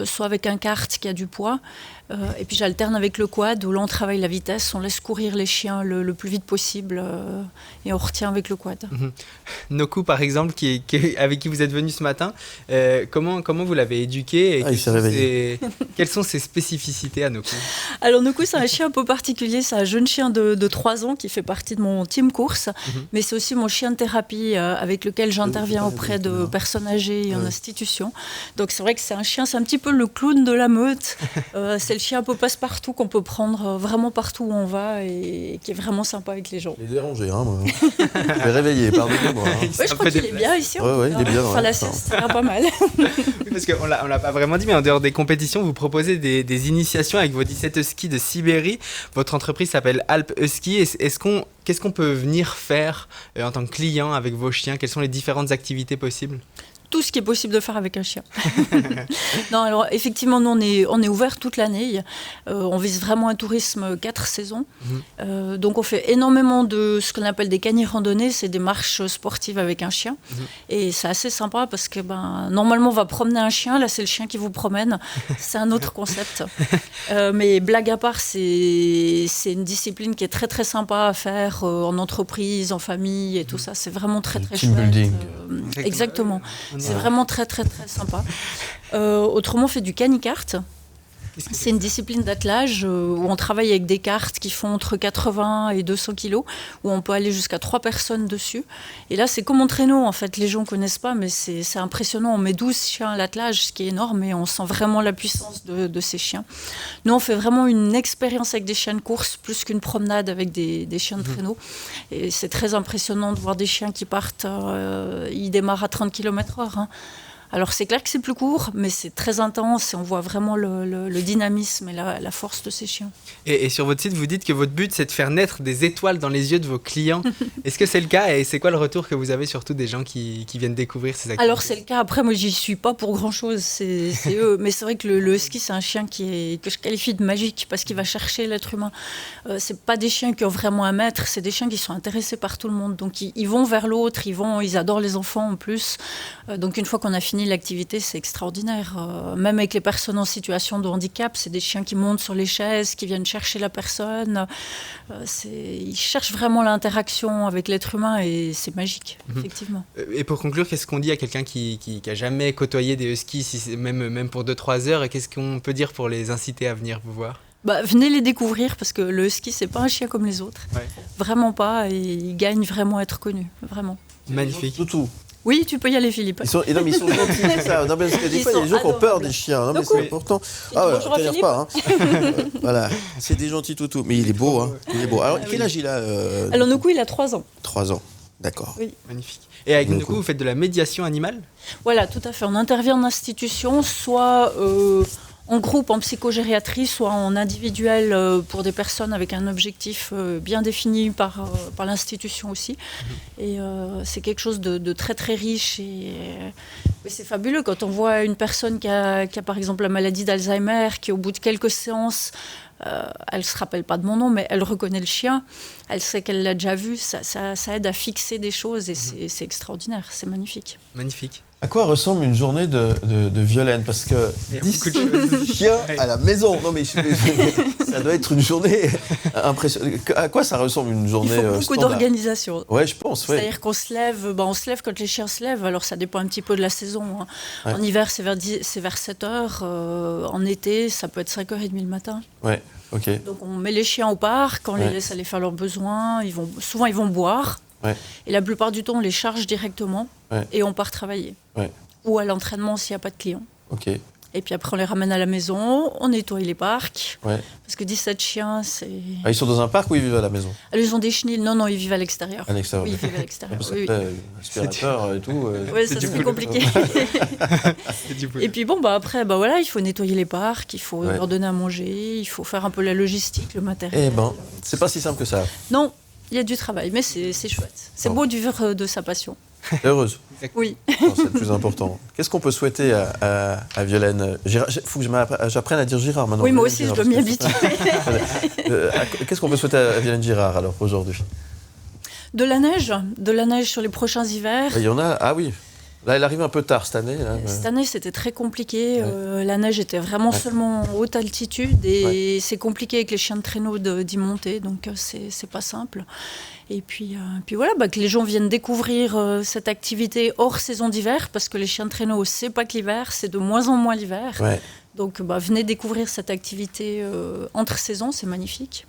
soit avec un kart qui a du poids. Et puis, j'alterne avec le quad, où là, on travaille la vitesse, on laisse courir les chiens le plus vite possible et on retient avec le quad. Noku, par exemple, avec qui vous êtes venu ce matin, comment vous l'avez éduqué et quelles sont ses spécificités à Noku? Alors, Noku, c'est un chien un peu particulier. C'est un jeune chien de 3 ans qui fait partie de mon team course. Mais c'est aussi mon chien de thérapie avec lequel j'interviens auprès de personnes âgées et en institution. Donc, c'est vrai que c'est un petit peu le clown de la meute. C'est le chien un peu passe-partout qu'on peut prendre vraiment partout où on va et qui est vraiment sympa avec les gens. Il est dérangé, hein, moi. Je vais réveiller, pardonnez-moi. Hein. Oui, je crois qu'il est bien ici. Oui, il est bien. Enfin, la sieste, ça va pas mal. Oui, parce qu'on l'a pas vraiment dit, mais en dehors des compétitions, vous proposez des initiations avec vos 17 huskies de Sibérie. Votre entreprise s'appelle Alp Husky. Qu'est-ce qu'on peut venir faire en tant que client avec vos chiens? Quelles sont les différentes activités possibles? Tout ce qui est possible de faire avec un chien. Non, alors effectivement, nous, on est ouvert toute l'année. On vise vraiment un tourisme 4 saisons. Donc, on fait énormément de ce qu'on appelle des caniers randonnées. C'est des marches sportives avec un chien. Et c'est assez sympa parce que normalement, on va promener un chien. Là, c'est le chien qui vous promène. C'est un autre concept. Mais blague à part, c'est une discipline qui est très, très sympa à faire en entreprise, en famille et tout ça. C'est vraiment très, très chouette. Team building. Exactement. C'est vraiment très, très, très sympa. Autrement, on fait du canicart. C'est une discipline d'attelage où on travaille avec des cartes qui font entre 80 et 200 kilos, où on peut aller jusqu'à 3 personnes dessus. Et là, c'est comme mon traîneau, en fait. Les gens ne connaissent pas, mais c'est impressionnant. On met 12 chiens à l'attelage, ce qui est énorme, et on sent vraiment la puissance de ces chiens. Nous, on fait vraiment une expérience avec des chiens de course, plus qu'une promenade avec des chiens de traîneau. Et c'est très impressionnant de voir des chiens qui partent, ils démarrent à 30 km/h. Hein. Alors c'est clair que c'est plus court, mais c'est très intense et on voit vraiment le dynamisme et la force de ces chiens. Et sur votre site, vous dites que votre but, c'est de faire naître des étoiles dans les yeux de vos clients. Est-ce que c'est le cas et c'est quoi le retour que vous avez surtout des gens qui viennent découvrir ces activités? Alors c'est le cas, après moi j'y suis pas pour grand-chose, c'est eux. Mais c'est vrai que le husky, c'est un chien que je qualifie de magique parce qu'il va chercher l'être humain. C'est pas des chiens qui ont vraiment un maître, c'est des chiens qui sont intéressés par tout le monde. Donc ils vont vers l'autre, ils adorent les enfants en plus. Donc une fois qu'on a fini l'activité, c'est extraordinaire. Même avec les personnes en situation de handicap, c'est des chiens qui montent sur les chaises, qui viennent chercher la personne. Ils cherchent vraiment l'interaction avec l'être humain et c'est magique, effectivement. Et pour conclure, qu'est-ce qu'on dit à quelqu'un qui a jamais côtoyé des huskies, même pour 2-3 heures, et qu'est-ce qu'on peut dire pour les inciter à venir vous voir? Venez les découvrir parce que le husky, c'est pas un chien comme les autres. Ouais. Vraiment pas, et il gagne vraiment à être connu, vraiment. Magnifique. Toutou. Oui, tu peux y aller, Philippe. Ils sont gentils, c'est ça. Non, parce que des fois, il y a des gens qui ont peur des chiens. Non, mais c'est important. Bonjour à Philippe. Pas. Voilà, c'est des gentils toutous. Mais il est beau, hein. Il est beau. Alors, quel âge il a Alors, Noku, il a 3 ans. 3 ans, d'accord. Oui. Magnifique. Et avec Noku, vous faites de la médiation animale? Voilà, tout à fait. On intervient en institution, soit en groupe, en psychogériatrie, soit en individuel pour des personnes avec un objectif bien défini par l'institution aussi. Et c'est quelque chose de très très riche et c'est fabuleux quand on voit une personne qui a par exemple la maladie d'Alzheimer, qui au bout de quelques séances, elle ne se rappelle pas de mon nom, mais elle reconnaît le chien, elle sait qu'elle l'a déjà vu, ça aide à fixer des choses et c'est extraordinaire, c'est magnifique. Magnifique. À quoi ressemble une journée de Violaine? Parce que 10 chiens à la maison, non mais ça doit être une journée impressionnante. À quoi ça ressemble une journée Il faut beaucoup d'organisation. Ouais, je pense. Ouais. C'est-à-dire qu'on se lève, on se lève quand les chiens se lèvent, alors ça dépend un petit peu de la saison. Hein. Ouais. En hiver, c'est vers 7h, en été, ça peut être 5h30 le matin. Ouais. Okay. Donc on met les chiens au parc, on les laisse aller faire leurs besoins, souvent ils vont boire. Ouais. Et la plupart du temps, on les charge directement et on part travailler. Ouais. Ou à l'entraînement s'il n'y a pas de clients. Okay. Et puis après, on les ramène à la maison, on nettoie les parcs. Ouais. Parce que 17 chiens, c'est... Ah, ils sont dans un parc ou ils vivent à la maison? Ils ont des chenilles. Non, ils vivent à l'extérieur. À l'extérieur. Oui, ils vivent à l'extérieur. L'aspirateur et tout. Oui, ça c'est plus compliqué. Et puis après, voilà, il faut nettoyer les parcs, il faut leur donner à manger, il faut faire un peu la logistique, le matériel. C'est pas si simple que ça. Non. Il y a du travail, mais c'est chouette. C'est beau de vivre de sa passion. Heureuse. Oui. Non, c'est le plus important. Qu'est-ce qu'on peut souhaiter à Violaine? Il faut que j'apprenne à dire Girard maintenant. Oui, moi aussi, je dois m'y habituer. Qu'est-ce qu'on peut souhaiter à Violaine Girard, alors, aujourd'hui? De la neige sur les prochains hivers. Il y en a, ah oui. Là, elle arrive un peu tard cette année. Là, Cette année, c'était très compliqué. La neige était vraiment seulement en haute altitude et c'est compliqué avec les chiens de traîneau d'y monter, donc c'est pas simple. Et puis voilà, que les gens viennent découvrir cette activité hors saison d'hiver, parce que les chiens de traîneau, c'est pas que l'hiver, c'est de moins en moins l'hiver. Ouais. Donc venez découvrir cette activité entre saisons, c'est magnifique.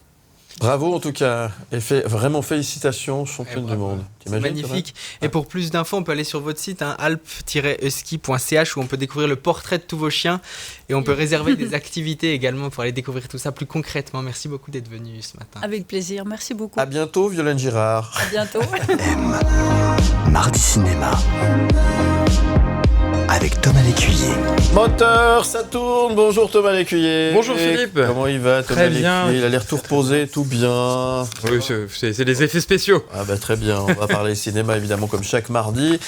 Bravo en tout cas, et vraiment félicitations, championne du monde. C'est magnifique. Et pour plus d'infos, on peut aller sur votre site, alp-husky.ch, où on peut découvrir le portrait de tous vos chiens et on peut réserver des activités également pour aller découvrir tout ça plus concrètement. Merci beaucoup d'être venu ce matin. Avec plaisir, merci beaucoup. À bientôt, Violaine Girard. À bientôt. Mardi Cinéma. Avec Thomas Lécuyer. Moteur, ça tourne. Bonjour Thomas Lécuyer. Bonjour Philippe. Comment il va Thomas Lécuyer? Il a l'air tout reposé, tout bien. Oui, c'est des effets spéciaux. Ah très bien. On va parler cinéma évidemment comme chaque mardi.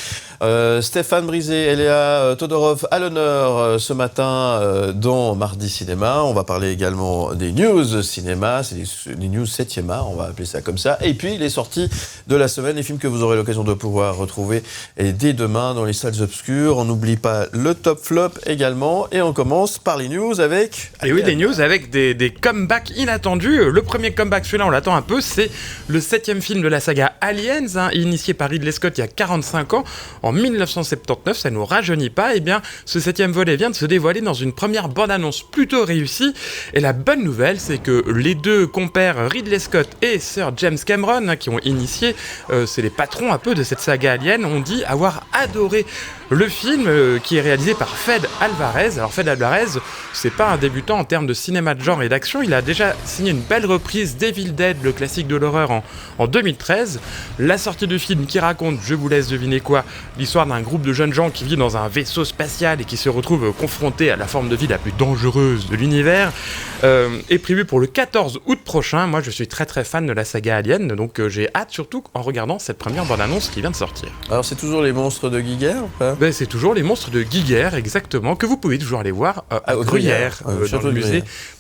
Stéphane Brisé et Léa Todorov à l'honneur ce matin dans Mardi Cinéma. On va parler également des news cinéma, c'est les news 7e art, on va appeler ça comme ça. Et puis les sorties de la semaine, les films que vous aurez l'occasion de pouvoir retrouver dès demain dans les salles obscures. On n'oublie n'oublie pas le top flop également. Et on commence par les news avec... Et oui, des news avec des comebacks inattendus. Le premier comeback, celui-là on l'attend un peu, c'est le 7e film de la saga Aliens, initié par Ridley Scott il y a 45 ans, en 1979, ça ne nous rajeunit pas. Et bien, ce 7e volet vient de se dévoiler dans une première bande-annonce plutôt réussie. Et la bonne nouvelle, c'est que les deux compères Ridley Scott et Sir James Cameron, qui ont initié, c'est les patrons un peu de cette saga Alien, ont dit avoir adoré le film qui est réalisé par Fede Alvarez. Alors Fede Alvarez, c'est pas un débutant en termes de cinéma de genre et d'action, il a déjà signé une belle reprise d'Evil Dead, le classique de l'horreur, en 2013. La sortie du film qui raconte, je vous laisse deviner quoi, l'histoire d'un groupe de jeunes gens qui vit dans un vaisseau spatial et qui se retrouvent confrontés à la forme de vie la plus dangereuse de l'univers, est prévu pour le 14 août prochain. Moi je suis très très fan de la saga Alien, donc j'ai hâte surtout en regardant cette première bande-annonce qui vient de sortir. Alors c'est toujours les monstres de Giger ou pas ? Ben, c'est toujours les monstres de Giger, exactement, que vous pouvez toujours aller voir à Gruyère,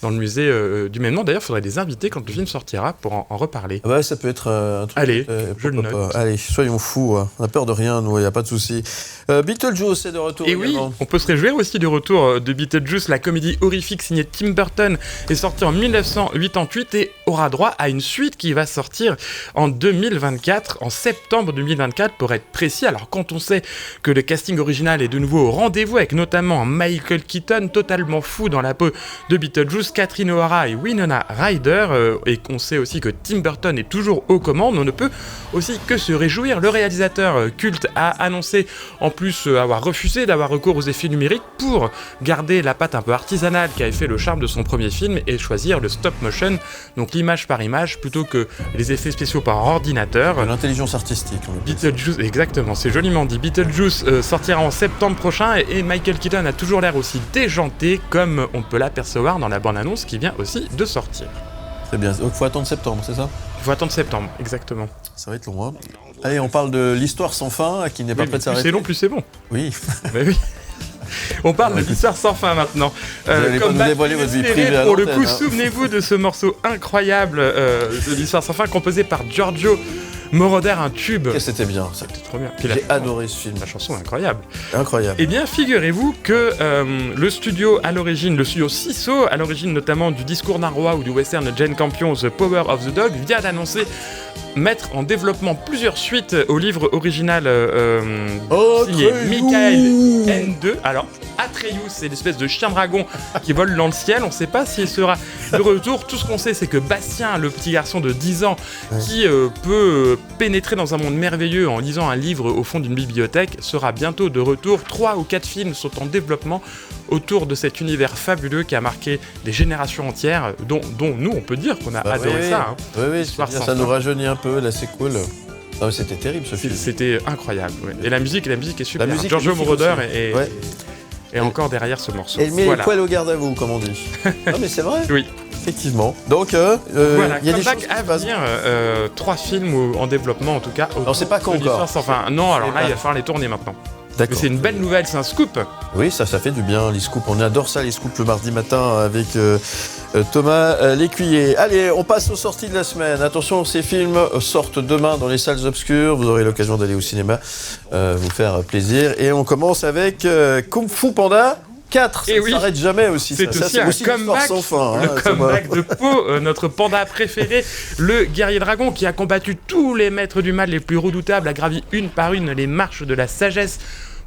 dans le musée du même nom. D'ailleurs, il faudrait les inviter quand le film sortira pour en reparler. Ouais, ça peut être un truc. Allez, je le note. Allez, soyons fous, on n'a peur de rien, nous, il n'y a pas de souci. Beetlejuice est de retour. Et également. Oui, on peut se réjouir aussi du retour de Beetlejuice. La comédie horrifique signée Tim Burton est sortie en 1988 et aura droit à une suite qui va sortir en 2024, en septembre 2024 pour être précis. Alors quand on sait que le casting original est de nouveau au rendez-vous avec notamment Michael Keaton totalement fou dans la peau de Beetlejuice, Catherine O'Hara et Winona Ryder, et qu'on sait aussi que Tim Burton est toujours aux commandes, on ne peut aussi que se réjouir. Le réalisateur culte a annoncé en plus avoir refusé d'avoir recours aux effets numériques pour garder la patte un peu artisanale qui avait fait le charme de son premier film et choisir le stop motion, donc l'image par image plutôt que les effets spéciaux par ordinateur. L'intelligence artistique. Beetlejuice, exactement, c'est joliment dit. Beetlejuice sortira en septembre prochain et Michael Keaton a toujours l'air aussi déjanté comme on peut l'apercevoir dans la bande-annonce qui vient aussi de sortir. Très bien, donc il faut attendre septembre, c'est ça ? Il faut attendre septembre, exactement. Ça va être long, hein. Allez, on parle de l'histoire sans fin qui n'est pas prête de s'arrêter. Plus c'est long, plus c'est bon. Oui. Mais oui. On parle de l'histoire sans fin maintenant. Vous n'allez pas nous dévoiler votre vie privée à pour le coup, hein. Souvenez-vous de ce morceau incroyable de l'histoire sans fin composé par Giorgio Moroder, un tube. Et c'était bien, ça. C'était trop bien. J'ai adoré ce film. La chanson est incroyable. Incroyable. Eh bien, figurez-vous que le studio Siso, à l'origine notamment du Discours d'un roi ou du western Jane Campion, The Power of the Dog, vient d'annoncer mettre en développement plusieurs suites au livre original signé Michael N2. Alors, Atreus, c'est l'espèce de chien dragon qui vole dans le ciel. On ne sait pas s'il sera de retour. Tout ce qu'on sait, c'est que Bastien, le petit garçon de 10 ans, qui peut pénétrer dans un monde merveilleux en lisant un livre au fond d'une bibliothèque, sera bientôt de retour. 3 ou 4 films sont en développement autour de cet univers fabuleux qui a marqué des générations entières, dont nous, on peut dire qu'on a adoré ça. Hein. Oui, ça nous rajeunit un peu, là, c'est cool. Non, c'était terrible ce film. C'était incroyable. Ouais. Et la musique est super. Giorgio Moroder est encore derrière ce morceau. Elle met les poils au garde à vous, comme on dit. Non, mais c'est vrai. Oui. Effectivement. Donc, voilà, il y a des choses à venir, 3 films en développement en tout cas. Alors, c'est pas con encore. Enfin, non, alors là, il va falloir les tourner maintenant. D'accord. Mais c'est une belle nouvelle, c'est un scoop. Oui, ça fait du bien, les scoops. On adore ça, les scoops, le mardi matin avec Thomas Lécuyer. Allez, on passe aux sorties de la semaine. Attention, ces films sortent demain dans les salles obscures. Vous aurez l'occasion d'aller au cinéma, vous faire plaisir. Et on commence avec Kung Fu Panda 4, ça ne s'arrête jamais aussi. C'est aussi un comeback, sans fin, le comeback de Po, notre panda préféré, le guerrier dragon qui a combattu tous les maîtres du mal les plus redoutables, a gravi une par une les marches de la sagesse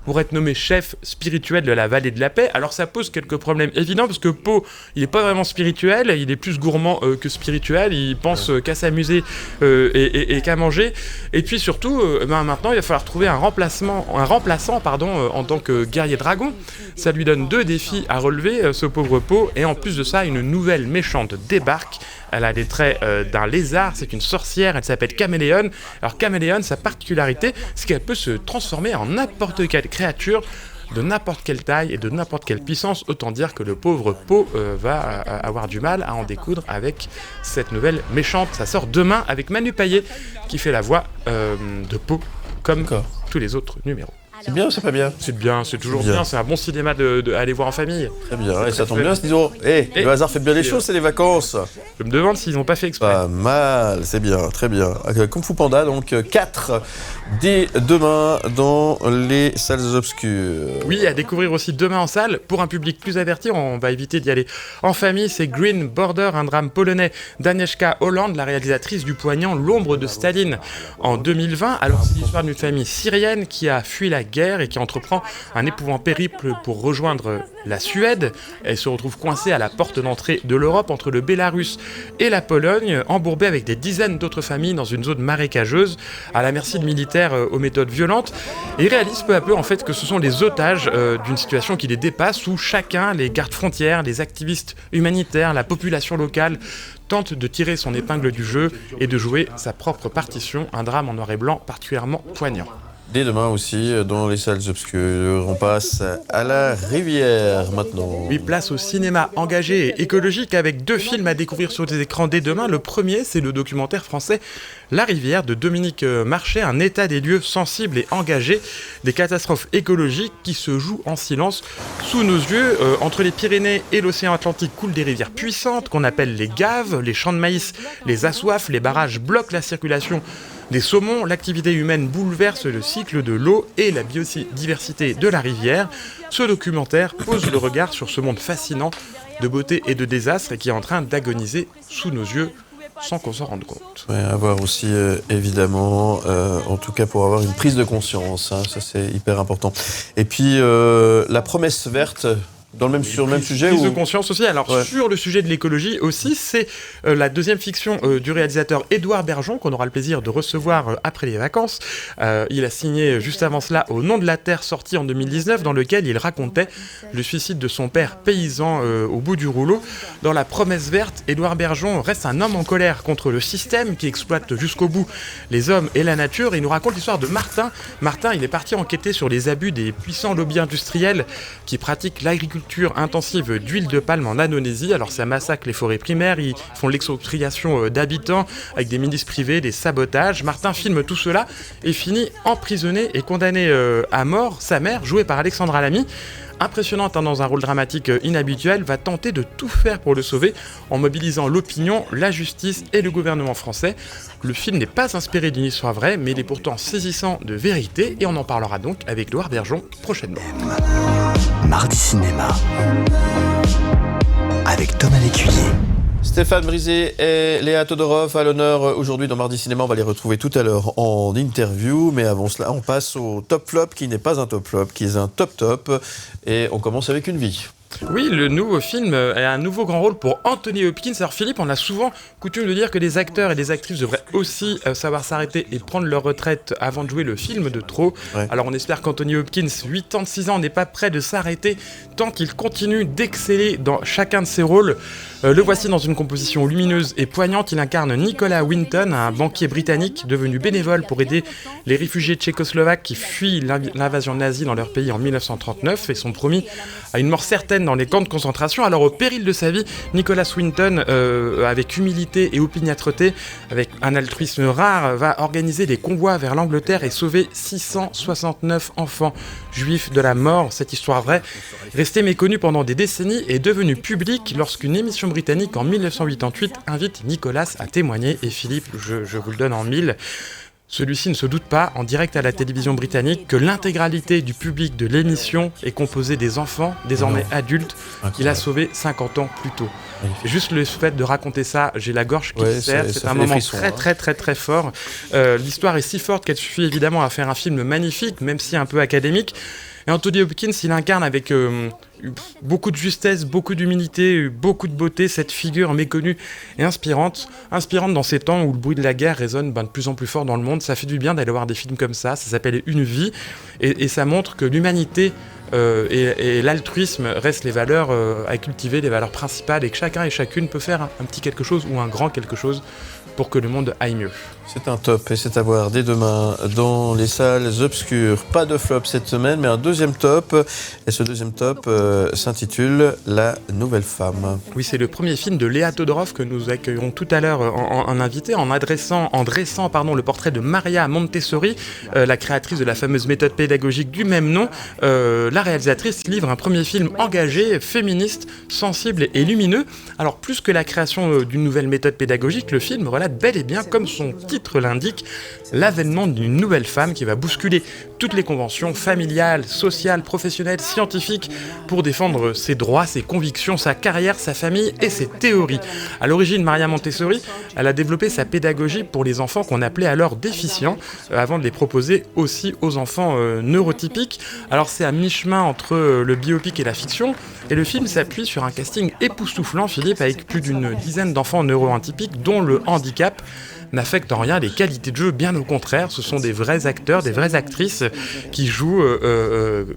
pour être nommé chef spirituel de la vallée de la paix. Alors ça pose quelques problèmes évidents parce que Po, il n'est pas vraiment spirituel, il est plus gourmand que spirituel, il pense qu'à s'amuser et qu'à manger. Et puis surtout, maintenant il va falloir trouver un remplaçant en tant que guerrier dragon. Ça lui donne 2 défis à relever, ce pauvre Po, et en plus de ça, une nouvelle méchante débarque. Elle a les traits d'un lézard, c'est une sorcière, elle s'appelle Caméléon. Alors Caméléon, sa particularité, c'est qu'elle peut se transformer en n'importe quelle créature, de n'importe quelle taille et de n'importe quelle puissance. Autant dire que le pauvre Po va avoir du mal à en découdre avec cette nouvelle méchante. Ça sort demain avec Manu Payet qui fait la voix de Po, comme tous les autres numéros. C'est bien ou c'est pas bien? C'est bien, c'est toujours bien. C'est un bon cinéma à aller voir en famille. Très bien, et ça tombe bien, disons. Le hasard fait bien les choses, c'est les vacances. Je me demande s'ils n'ont pas fait exprès. Pas mal, c'est bien, très bien. Kung Fu Panda, donc 4 dès demain dans les salles obscures. Oui, à découvrir aussi demain en salle. Pour un public plus averti, on va éviter d'y aller en famille. C'est Green Border, un drame polonais d'Agnieszka Holland, la réalisatrice du poignant L'ombre de Staline en 2020. Alors c'est l'histoire d'une famille syrienne qui a fui la guerre et qui entreprend un épouvant périple pour rejoindre la Suède. Elle se retrouve coincée à la porte d'entrée de l'Europe entre le Bélarus et la Pologne, embourbée avec des dizaines d'autres familles dans une zone marécageuse, à la merci de militaires aux méthodes violentes, et réalise peu à peu en fait que ce sont les otages d'une situation qui les dépasse, où chacun, les gardes-frontières, les activistes humanitaires, la population locale, tente de tirer son épingle du jeu et de jouer sa propre partition, un drame en noir et blanc particulièrement poignant. Dès demain aussi, dans les salles obscures, on passe à la rivière maintenant. Oui, place au cinéma engagé et écologique avec 2 films à découvrir sur les écrans dès demain. Le premier, c'est le documentaire français La Rivière de Dominique Marchais, un état des lieux sensible et engagé des catastrophes écologiques qui se jouent en silence sous nos yeux. Entre les Pyrénées et l'océan Atlantique coulent des rivières puissantes qu'on appelle les gaves. Les champs de maïs les assoiffent, les barrages bloquent la circulation des saumons. L'activité humaine bouleverse le cycle de l'eau et la biodiversité de la rivière. Ce documentaire pose le regard sur ce monde fascinant de beauté et de désastre et qui est en train d'agoniser sous nos yeux sans qu'on s'en rende compte. Ouais, à voir aussi, évidemment, en tout cas pour avoir une prise de conscience, hein, ça c'est hyper important. Et puis, la promesse verte... sur le même sujet prise de conscience aussi. Alors sur le sujet de l'écologie aussi, c'est la deuxième fiction du réalisateur Édouard Bergeon qu'on aura le plaisir de recevoir après les vacances. Il a signé juste avant cela Au nom de la terre, sorti en 2019, dans lequel il racontait le suicide de son père paysan au bout du rouleau. Dans La promesse verte, Édouard Bergeon reste un homme en colère contre le système qui exploite jusqu'au bout les hommes et la nature. Il nous raconte l'histoire de Martin. Martin, il est parti enquêter sur les abus des puissants lobbies industriels qui pratiquent l'agriculture intensive d'huile de palme en Indonésie. Alors ça massacre les forêts primaires, ils font l'expropriation d'habitants avec des milices privées, des sabotages. Martin filme tout cela et finit emprisonné et condamné à mort. Sa mère, jouée par Alexandra Lamy, impressionnante dans un rôle dramatique inhabituel, va tenter de tout faire pour le sauver en mobilisant l'opinion, la justice et le gouvernement français. Le film n'est pas inspiré d'une histoire vraie, mais il est pourtant saisissant de vérité et on en parlera donc avec Édouard Bergeon prochainement. Mardi Cinéma avec Thomas Lécuyer. Stéphane Brisé et Léa Todorov à l'honneur aujourd'hui dans Mardi Cinéma. On va les retrouver tout à l'heure en interview, mais avant cela, on passe au top flop qui n'est pas un top flop, qui est un top top. Et on commence avec Une vie. Oui, le nouveau film a un nouveau grand rôle pour Anthony Hopkins. Alors Philippe, on a souvent coutume de dire que les acteurs et les actrices devraient aussi savoir s'arrêter et prendre leur retraite avant de jouer le film de trop. Ouais. Alors on espère qu'Anthony Hopkins, 86 ans, n'est pas prêt de s'arrêter tant qu'il continue d'exceller dans chacun de ses rôles. Le voici dans une composition lumineuse et poignante. Il incarne Nicolas Winton, un banquier britannique devenu bénévole pour aider les réfugiés tchécoslovaques qui fuient l'invasion nazie dans leur pays en 1939 et sont promis à une mort certaine dans les camps de concentration. Alors au péril de sa vie, Nicolas Winton, avec humilité et opiniâtreté, avec un altruisme rare, va organiser des convois vers l'Angleterre et sauver 669 enfants juifs de la mort. Cette histoire vraie, restée méconnue pendant des décennies, est devenue publique lorsqu'une émission britannique en 1988 invite Nicolas à témoigner. Et Philippe, je vous le donne en 1000. Celui-ci ne se doute pas, en direct à la télévision britannique, que l'intégralité du public de l'émission est composée des enfants, désormais adultes, qu'il a sauvés 50 ans plus tôt. Juste le fait de raconter ça, j'ai la gorge qui se serre, c'est un moment très fort. L'histoire est si forte qu'elle suffit évidemment à faire un film magnifique, même si un peu académique. Et Anthony Hopkins, il incarne avec beaucoup de justesse, beaucoup d'humilité, beaucoup de beauté cette figure méconnue et inspirante dans ces temps où le bruit de la guerre résonne de plus en plus fort dans le monde. Ça fait du bien d'aller voir des films comme ça s'appelle Une vie, et ça montre que l'humanité et l'altruisme restent les valeurs à cultiver, les valeurs principales, et que chacun et chacune peut faire un petit quelque chose ou un grand quelque chose pour que le monde aille mieux. C'est un top et c'est à voir dès demain dans les salles obscures. Pas de flop cette semaine, mais un deuxième top. Et ce deuxième top s'intitule La Nouvelle Femme. Oui, c'est le premier film de Léa Todorov que nous accueillerons tout à l'heure en invité, en dressant le portrait de Maria Montessori, la créatrice de la fameuse méthode pédagogique du même nom. La réalisatrice livre un premier film engagé, féministe, sensible et lumineux. Alors, plus que la création d'une nouvelle méthode pédagogique, le film relate bel et bien, comme son titre l'indique, l'avènement d'une nouvelle femme qui va bousculer toutes les conventions familiales, sociales, professionnelles, scientifiques pour défendre ses droits, ses convictions, sa carrière, sa famille et ses théories. À l'origine, Maria Montessori, elle a développé sa pédagogie pour les enfants qu'on appelait alors déficients, avant de les proposer aussi aux enfants neurotypiques. Alors c'est à mi-chemin entre le biopic et la fiction, et le film s'appuie sur un casting époustouflant, Philippe, avec plus d'une dizaine d'enfants neuroatypiques dont le handicap n'affecte en rien les qualités de jeu, bien au contraire, ce sont des vrais acteurs, des vraies actrices qui jouent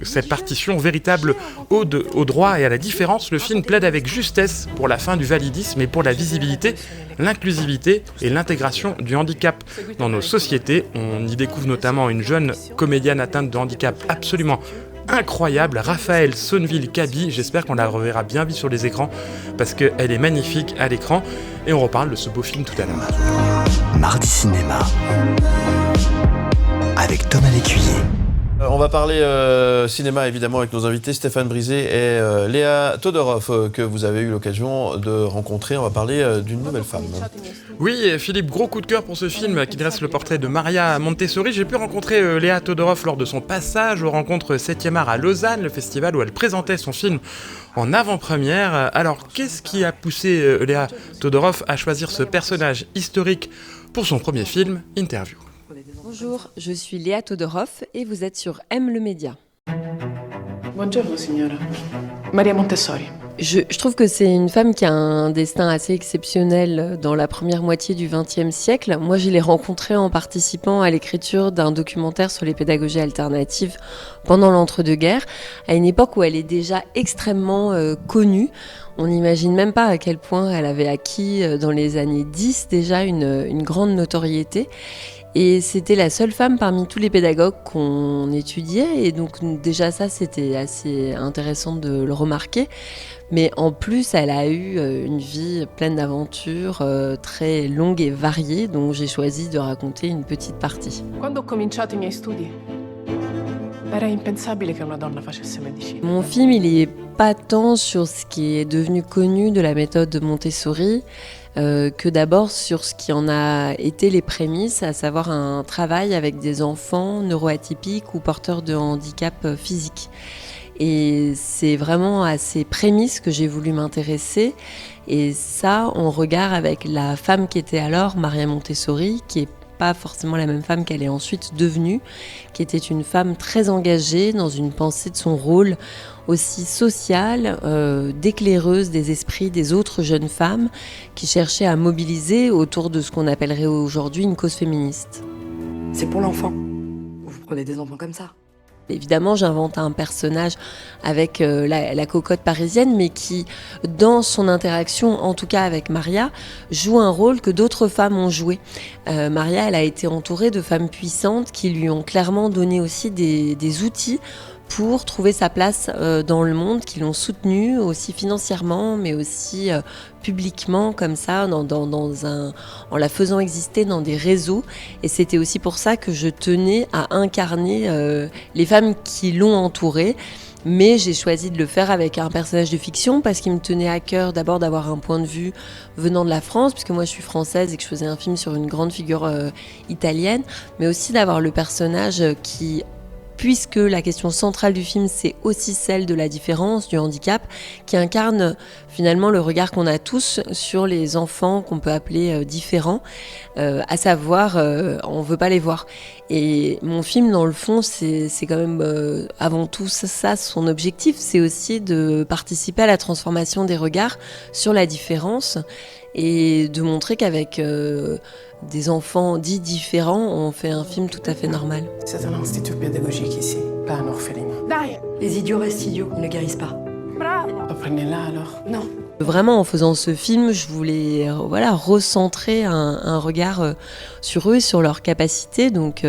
cette partition véritable au droit et à la différence. Le film plaide avec justesse pour la fin du validisme et pour la visibilité, l'inclusivité et l'intégration du handicap dans nos sociétés. On y découvre notamment une jeune comédienne atteinte de handicap absolument incroyable, Raphaël Sonneville-Cabi. J'espère qu'on la reverra bien vite sur les écrans parce qu'elle est magnifique à l'écran, et on reparle de ce beau film tout à l'heure. Mardi Cinéma avec Thomas Lécuyer. On va parler cinéma évidemment avec nos invités Stéphane Brisé et Léa Todorov que vous avez eu l'occasion de rencontrer. On va parler d'une nouvelle femme. Oui, Philippe, gros coup de cœur pour ce film qui dresse le portrait de Maria Montessori. J'ai pu rencontrer Léa Todorov lors de son passage aux rencontres 7e art à Lausanne, le festival où elle présentait son film en avant-première. Alors, qu'est-ce qui a poussé Léa Todorov à choisir ce personnage historique pour son premier film, Interview? Bonjour, je suis Léa Todorov et vous êtes sur M le Média. Buongiorno signora. Maria Montessori. Je trouve que c'est une femme qui a un destin assez exceptionnel dans la première moitié du XXe siècle. Moi, je l'ai rencontrée en participant à l'écriture d'un documentaire sur les pédagogies alternatives pendant l'entre-deux-guerres, à une époque où elle est déjà extrêmement connue. On n'imagine même pas à quel point elle avait acquis dans les années 10 déjà une grande notoriété. Et c'était la seule femme parmi tous les pédagogues qu'on étudiait, et donc déjà ça c'était assez intéressant de le remarquer. Mais en plus elle a eu une vie pleine d'aventures, très longue et variée, dont j'ai choisi de raconter une petite partie. Quando ho cominciato i miei studi, era impensabile che una donna facesse medicina. Mon film il est pas tant sur ce qui est devenu connu de la méthode de Montessori, que d'abord sur ce qui en a été les prémices, à savoir un travail avec des enfants neuroatypiques ou porteurs de handicap physique. Et c'est vraiment à ces prémices que j'ai voulu m'intéresser, et ça en regard avec la femme qui était alors Maria Montessori, qui est pas forcément la même femme qu'elle est ensuite devenue, qui était une femme très engagée dans une pensée de son rôle aussi sociale, d'éclaireuse des esprits des autres jeunes femmes qui cherchaient à mobiliser autour de ce qu'on appellerait aujourd'hui une cause féministe. C'est pour l'enfant. Vous prenez des enfants comme ça. Évidemment, j'invente un personnage avec la cocotte parisienne, mais qui, dans son interaction, en tout cas avec Maria, joue un rôle que d'autres femmes ont joué. Maria, elle a été entourée de femmes puissantes qui lui ont clairement donné aussi des outils pour trouver sa place dans le monde, qui l'ont soutenue aussi financièrement, mais aussi publiquement, comme ça, en la faisant exister dans des réseaux. Et c'était aussi pour ça que je tenais à incarner les femmes qui l'ont entourée. Mais j'ai choisi de le faire avec un personnage de fiction parce qu'il me tenait à cœur d'abord d'avoir un point de vue venant de la France, puisque moi je suis française et que je faisais un film sur une grande figure italienne, mais aussi d'avoir le personnage puisque la question centrale du film, c'est aussi celle de la différence, du handicap, qui incarne finalement le regard qu'on a tous sur les enfants qu'on peut appeler différents, à savoir, on ne veut pas les voir. Et mon film, dans le fond, c'est quand même avant tout ça, son objectif, c'est aussi de participer à la transformation des regards sur la différence et de montrer qu'avec des enfants dits différents, on fait un film tout à fait normal. C'est un institut pédagogique ici. Pas un orphelinat. Les idiots restent idiots, ils ne guérissent pas. Apprenez-la alors. Non. Vraiment, en faisant ce film, je voulais recentrer un regard sur eux et sur leurs capacités. Donc,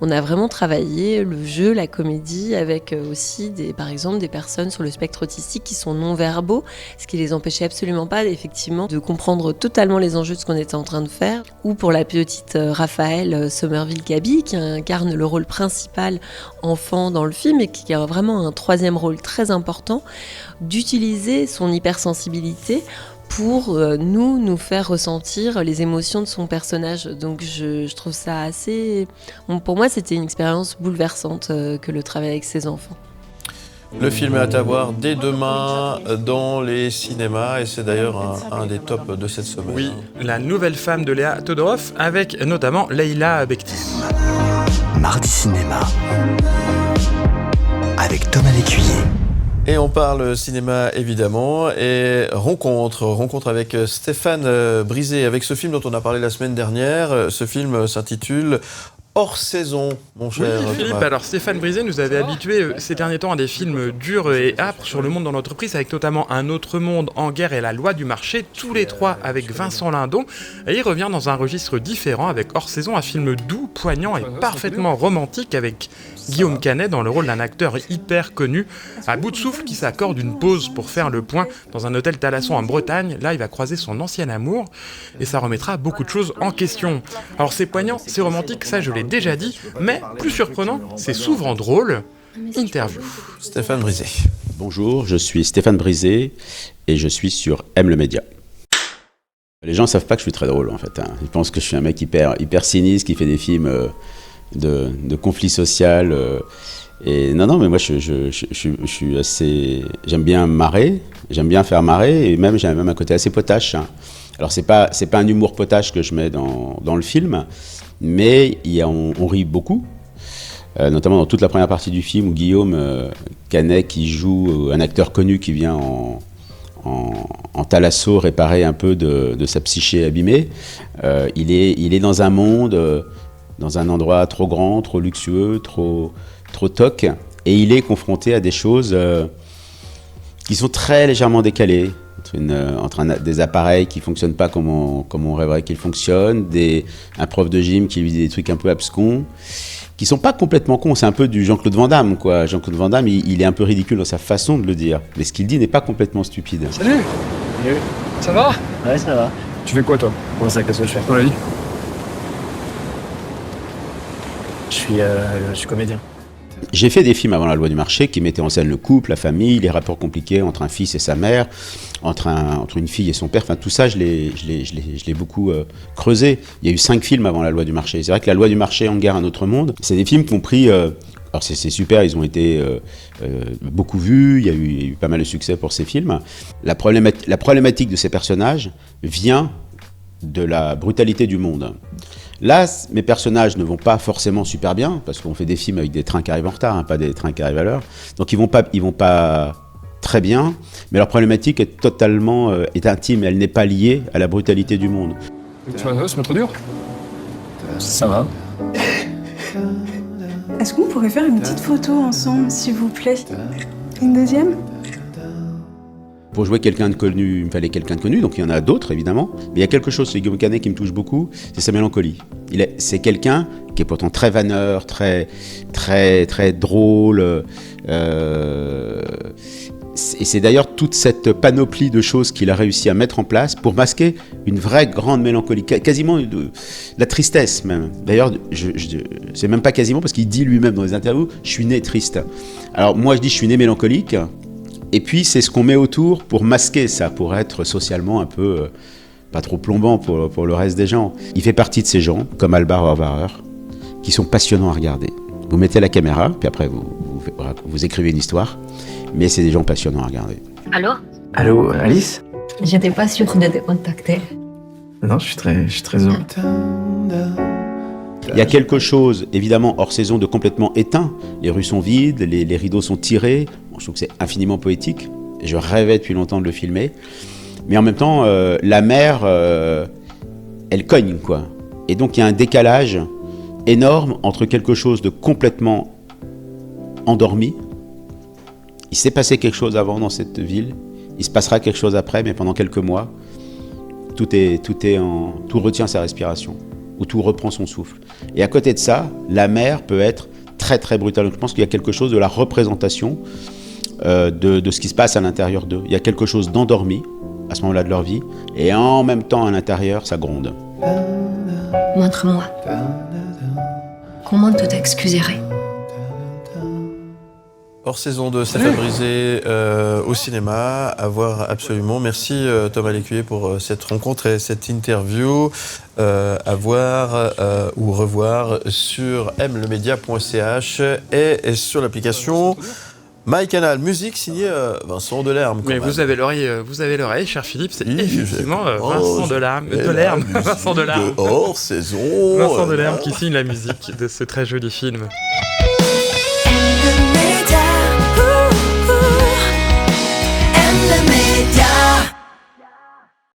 on a vraiment travaillé le jeu, la comédie, avec aussi, par exemple, des personnes sur le spectre autistique qui sont non-verbaux, ce qui les empêchait absolument pas, effectivement, de comprendre totalement les enjeux de ce qu'on était en train de faire. Ou pour la petite Raphaël Somerville-Cabi, qui incarne le rôle principal enfant dans le film et qui a vraiment un troisième rôle très important, d'utiliser son hypersensibilité pour nous faire ressentir les émotions de son personnage. Donc je trouve ça assez... Bon, pour moi, c'était une expérience bouleversante que le travail avec ses enfants. Le film est à voir dès demain dans les cinémas et c'est d'ailleurs un des tops de cette semaine. Oui, La nouvelle femme de Léa Todorov avec notamment Leïla Bekti. Mardi Cinéma avec Thomas Lécuyer. Et on parle cinéma évidemment et rencontre avec Stéphane Brisé avec ce film dont on a parlé la semaine dernière. Ce film s'intitule Hors saison, mon cher Philippe, Thomas. alors Stéphane Brisé nous avait habitués ces derniers temps à des films durs et âpres sur le monde dans l'entreprise, avec notamment Un autre monde, En guerre et La loi du marché, tous les trois avec Vincent Lindon. Et il revient dans un registre différent avec Hors saison, un film doux, poignant et parfaitement romantique avec Guillaume Canet dans le rôle d'un acteur hyper connu, à bout de souffle, qui s'accorde une pause pour faire le point dans un hôtel Thalasson en Bretagne. Là, il va croiser son ancien amour et ça remettra beaucoup de choses en question. Alors c'est poignant, c'est romantique, ça je l'ai déjà dit, mais plus surprenant, c'est souvent drôle. Interview. Stéphane Brisé. Bonjour, je suis Stéphane Brisé et je suis sur M le Média. Les gens ne savent pas que je suis très drôle en fait. Ils pensent que je suis un mec hyper sinistre qui fait des films de conflits sociaux. Et non, mais moi je suis assez... J'aime bien marrer, j'aime bien faire marrer et même j'ai même un côté assez potache. Alors c'est pas un humour potache que je mets dans le film, mais on rit beaucoup. Notamment dans toute la première partie du film où Guillaume Canet qui joue un acteur connu qui vient en Thalasso réparer un peu de sa psyché abîmée. Il est dans un monde, dans un endroit trop grand, trop luxueux, trop toc, et il est confronté à des choses qui sont très légèrement décalées, entre des appareils qui ne fonctionnent pas comme on rêverait qu'ils fonctionnent, un prof de gym qui lui dit des trucs un peu abscons, qui sont pas complètement cons, c'est un peu du Jean-Claude Van Damme, quoi. Jean-Claude Van Damme, il est un peu ridicule dans sa façon de le dire, mais ce qu'il dit n'est pas complètement stupide. Salut. Ça va? Ouais, ça va. Tu fais quoi, toi? Comment ça, qu'est-ce que je fais? Dans la vie? Je suis comédien. J'ai fait des films avant La loi du marché qui mettaient en scène le couple, la famille, les rapports compliqués entre un fils et sa mère, entre une fille et son père. Enfin, tout ça, je l'ai beaucoup creusé. Il y a eu 5 films avant La loi du marché. C'est vrai que La loi du marché, En guerre, un autre monde, c'est des films qui ont pris... alors c'est super, ils ont été beaucoup vus, il y a eu pas mal de succès pour ces films. La problématique de ces personnages vient de la brutalité du monde. Là, mes personnages ne vont pas forcément super bien, parce qu'on fait des films avec des trains qui arrivent en retard, pas des trains qui arrivent à l'heure. Donc ils vont pas très bien, mais leur problématique est totalement intime, elle n'est pas liée à la brutalité du monde. Tu vas se mettre dur? Ça va. Est-ce qu'on pourrait faire une petite photo ensemble, s'il vous plaît? Une deuxième? Pour jouer quelqu'un de connu, il me fallait quelqu'un de connu, donc il y en a d'autres évidemment. Mais il y a quelque chose chez Guillaume Canet qui me touche beaucoup, c'est sa mélancolie. C'est quelqu'un qui est pourtant très vanneur, très drôle. Et c'est d'ailleurs toute cette panoplie de choses qu'il a réussi à mettre en place pour masquer une vraie grande mélancolie, quasiment de la tristesse même. D'ailleurs, c'est même pas quasiment parce qu'il dit lui-même dans les interviews, je suis né triste. Alors moi je dis je suis né mélancolique. Et puis c'est ce qu'on met autour pour masquer ça, pour être socialement un peu pas trop plombant pour le reste des gens. Il fait partie de ces gens, comme Albar Horvarer, qui sont passionnants à regarder. Vous mettez la caméra, puis après vous écrivez une histoire, mais c'est des gens passionnants à regarder. Allô? Allô, Alice? J'étais pas sûre de te contacter. Non, je suis très heureux. Il y a quelque chose, évidemment, hors saison, de complètement éteint. Les rues sont vides, les rideaux sont tirés. Bon, je trouve que c'est infiniment poétique. Je rêvais depuis longtemps de le filmer. Mais en même temps, la mer, elle cogne, quoi. Et donc, il y a un décalage énorme entre quelque chose de complètement endormi. Il s'est passé quelque chose avant dans cette ville, il se passera quelque chose après, mais pendant quelques mois, tout retient sa respiration, ou tout reprend son souffle. Et à côté de ça, la mer peut être très très brutale. Donc, je pense qu'il y a quelque chose de la représentation de ce qui se passe à l'intérieur d'eux. Il y a quelque chose d'endormi à ce moment-là de leur vie, et en même temps à l'intérieur, ça gronde. Montre-moi. Comment tu t'excuserais? Hors saison de Stéphane Brisé au cinéma, à voir absolument. Merci Thomas Lécuyer pour cette rencontre et cette interview. À voir ou revoir sur mlemedia.ch et sur l'application MyCanal. Musique signée Vincent Delerme. Mais vous avez l'oreille, cher Philippe, c'est effectivement Vincent Delerme. Vincent Delerme. Hors saison. Vincent Delerme qui signe la musique de ce très joli film.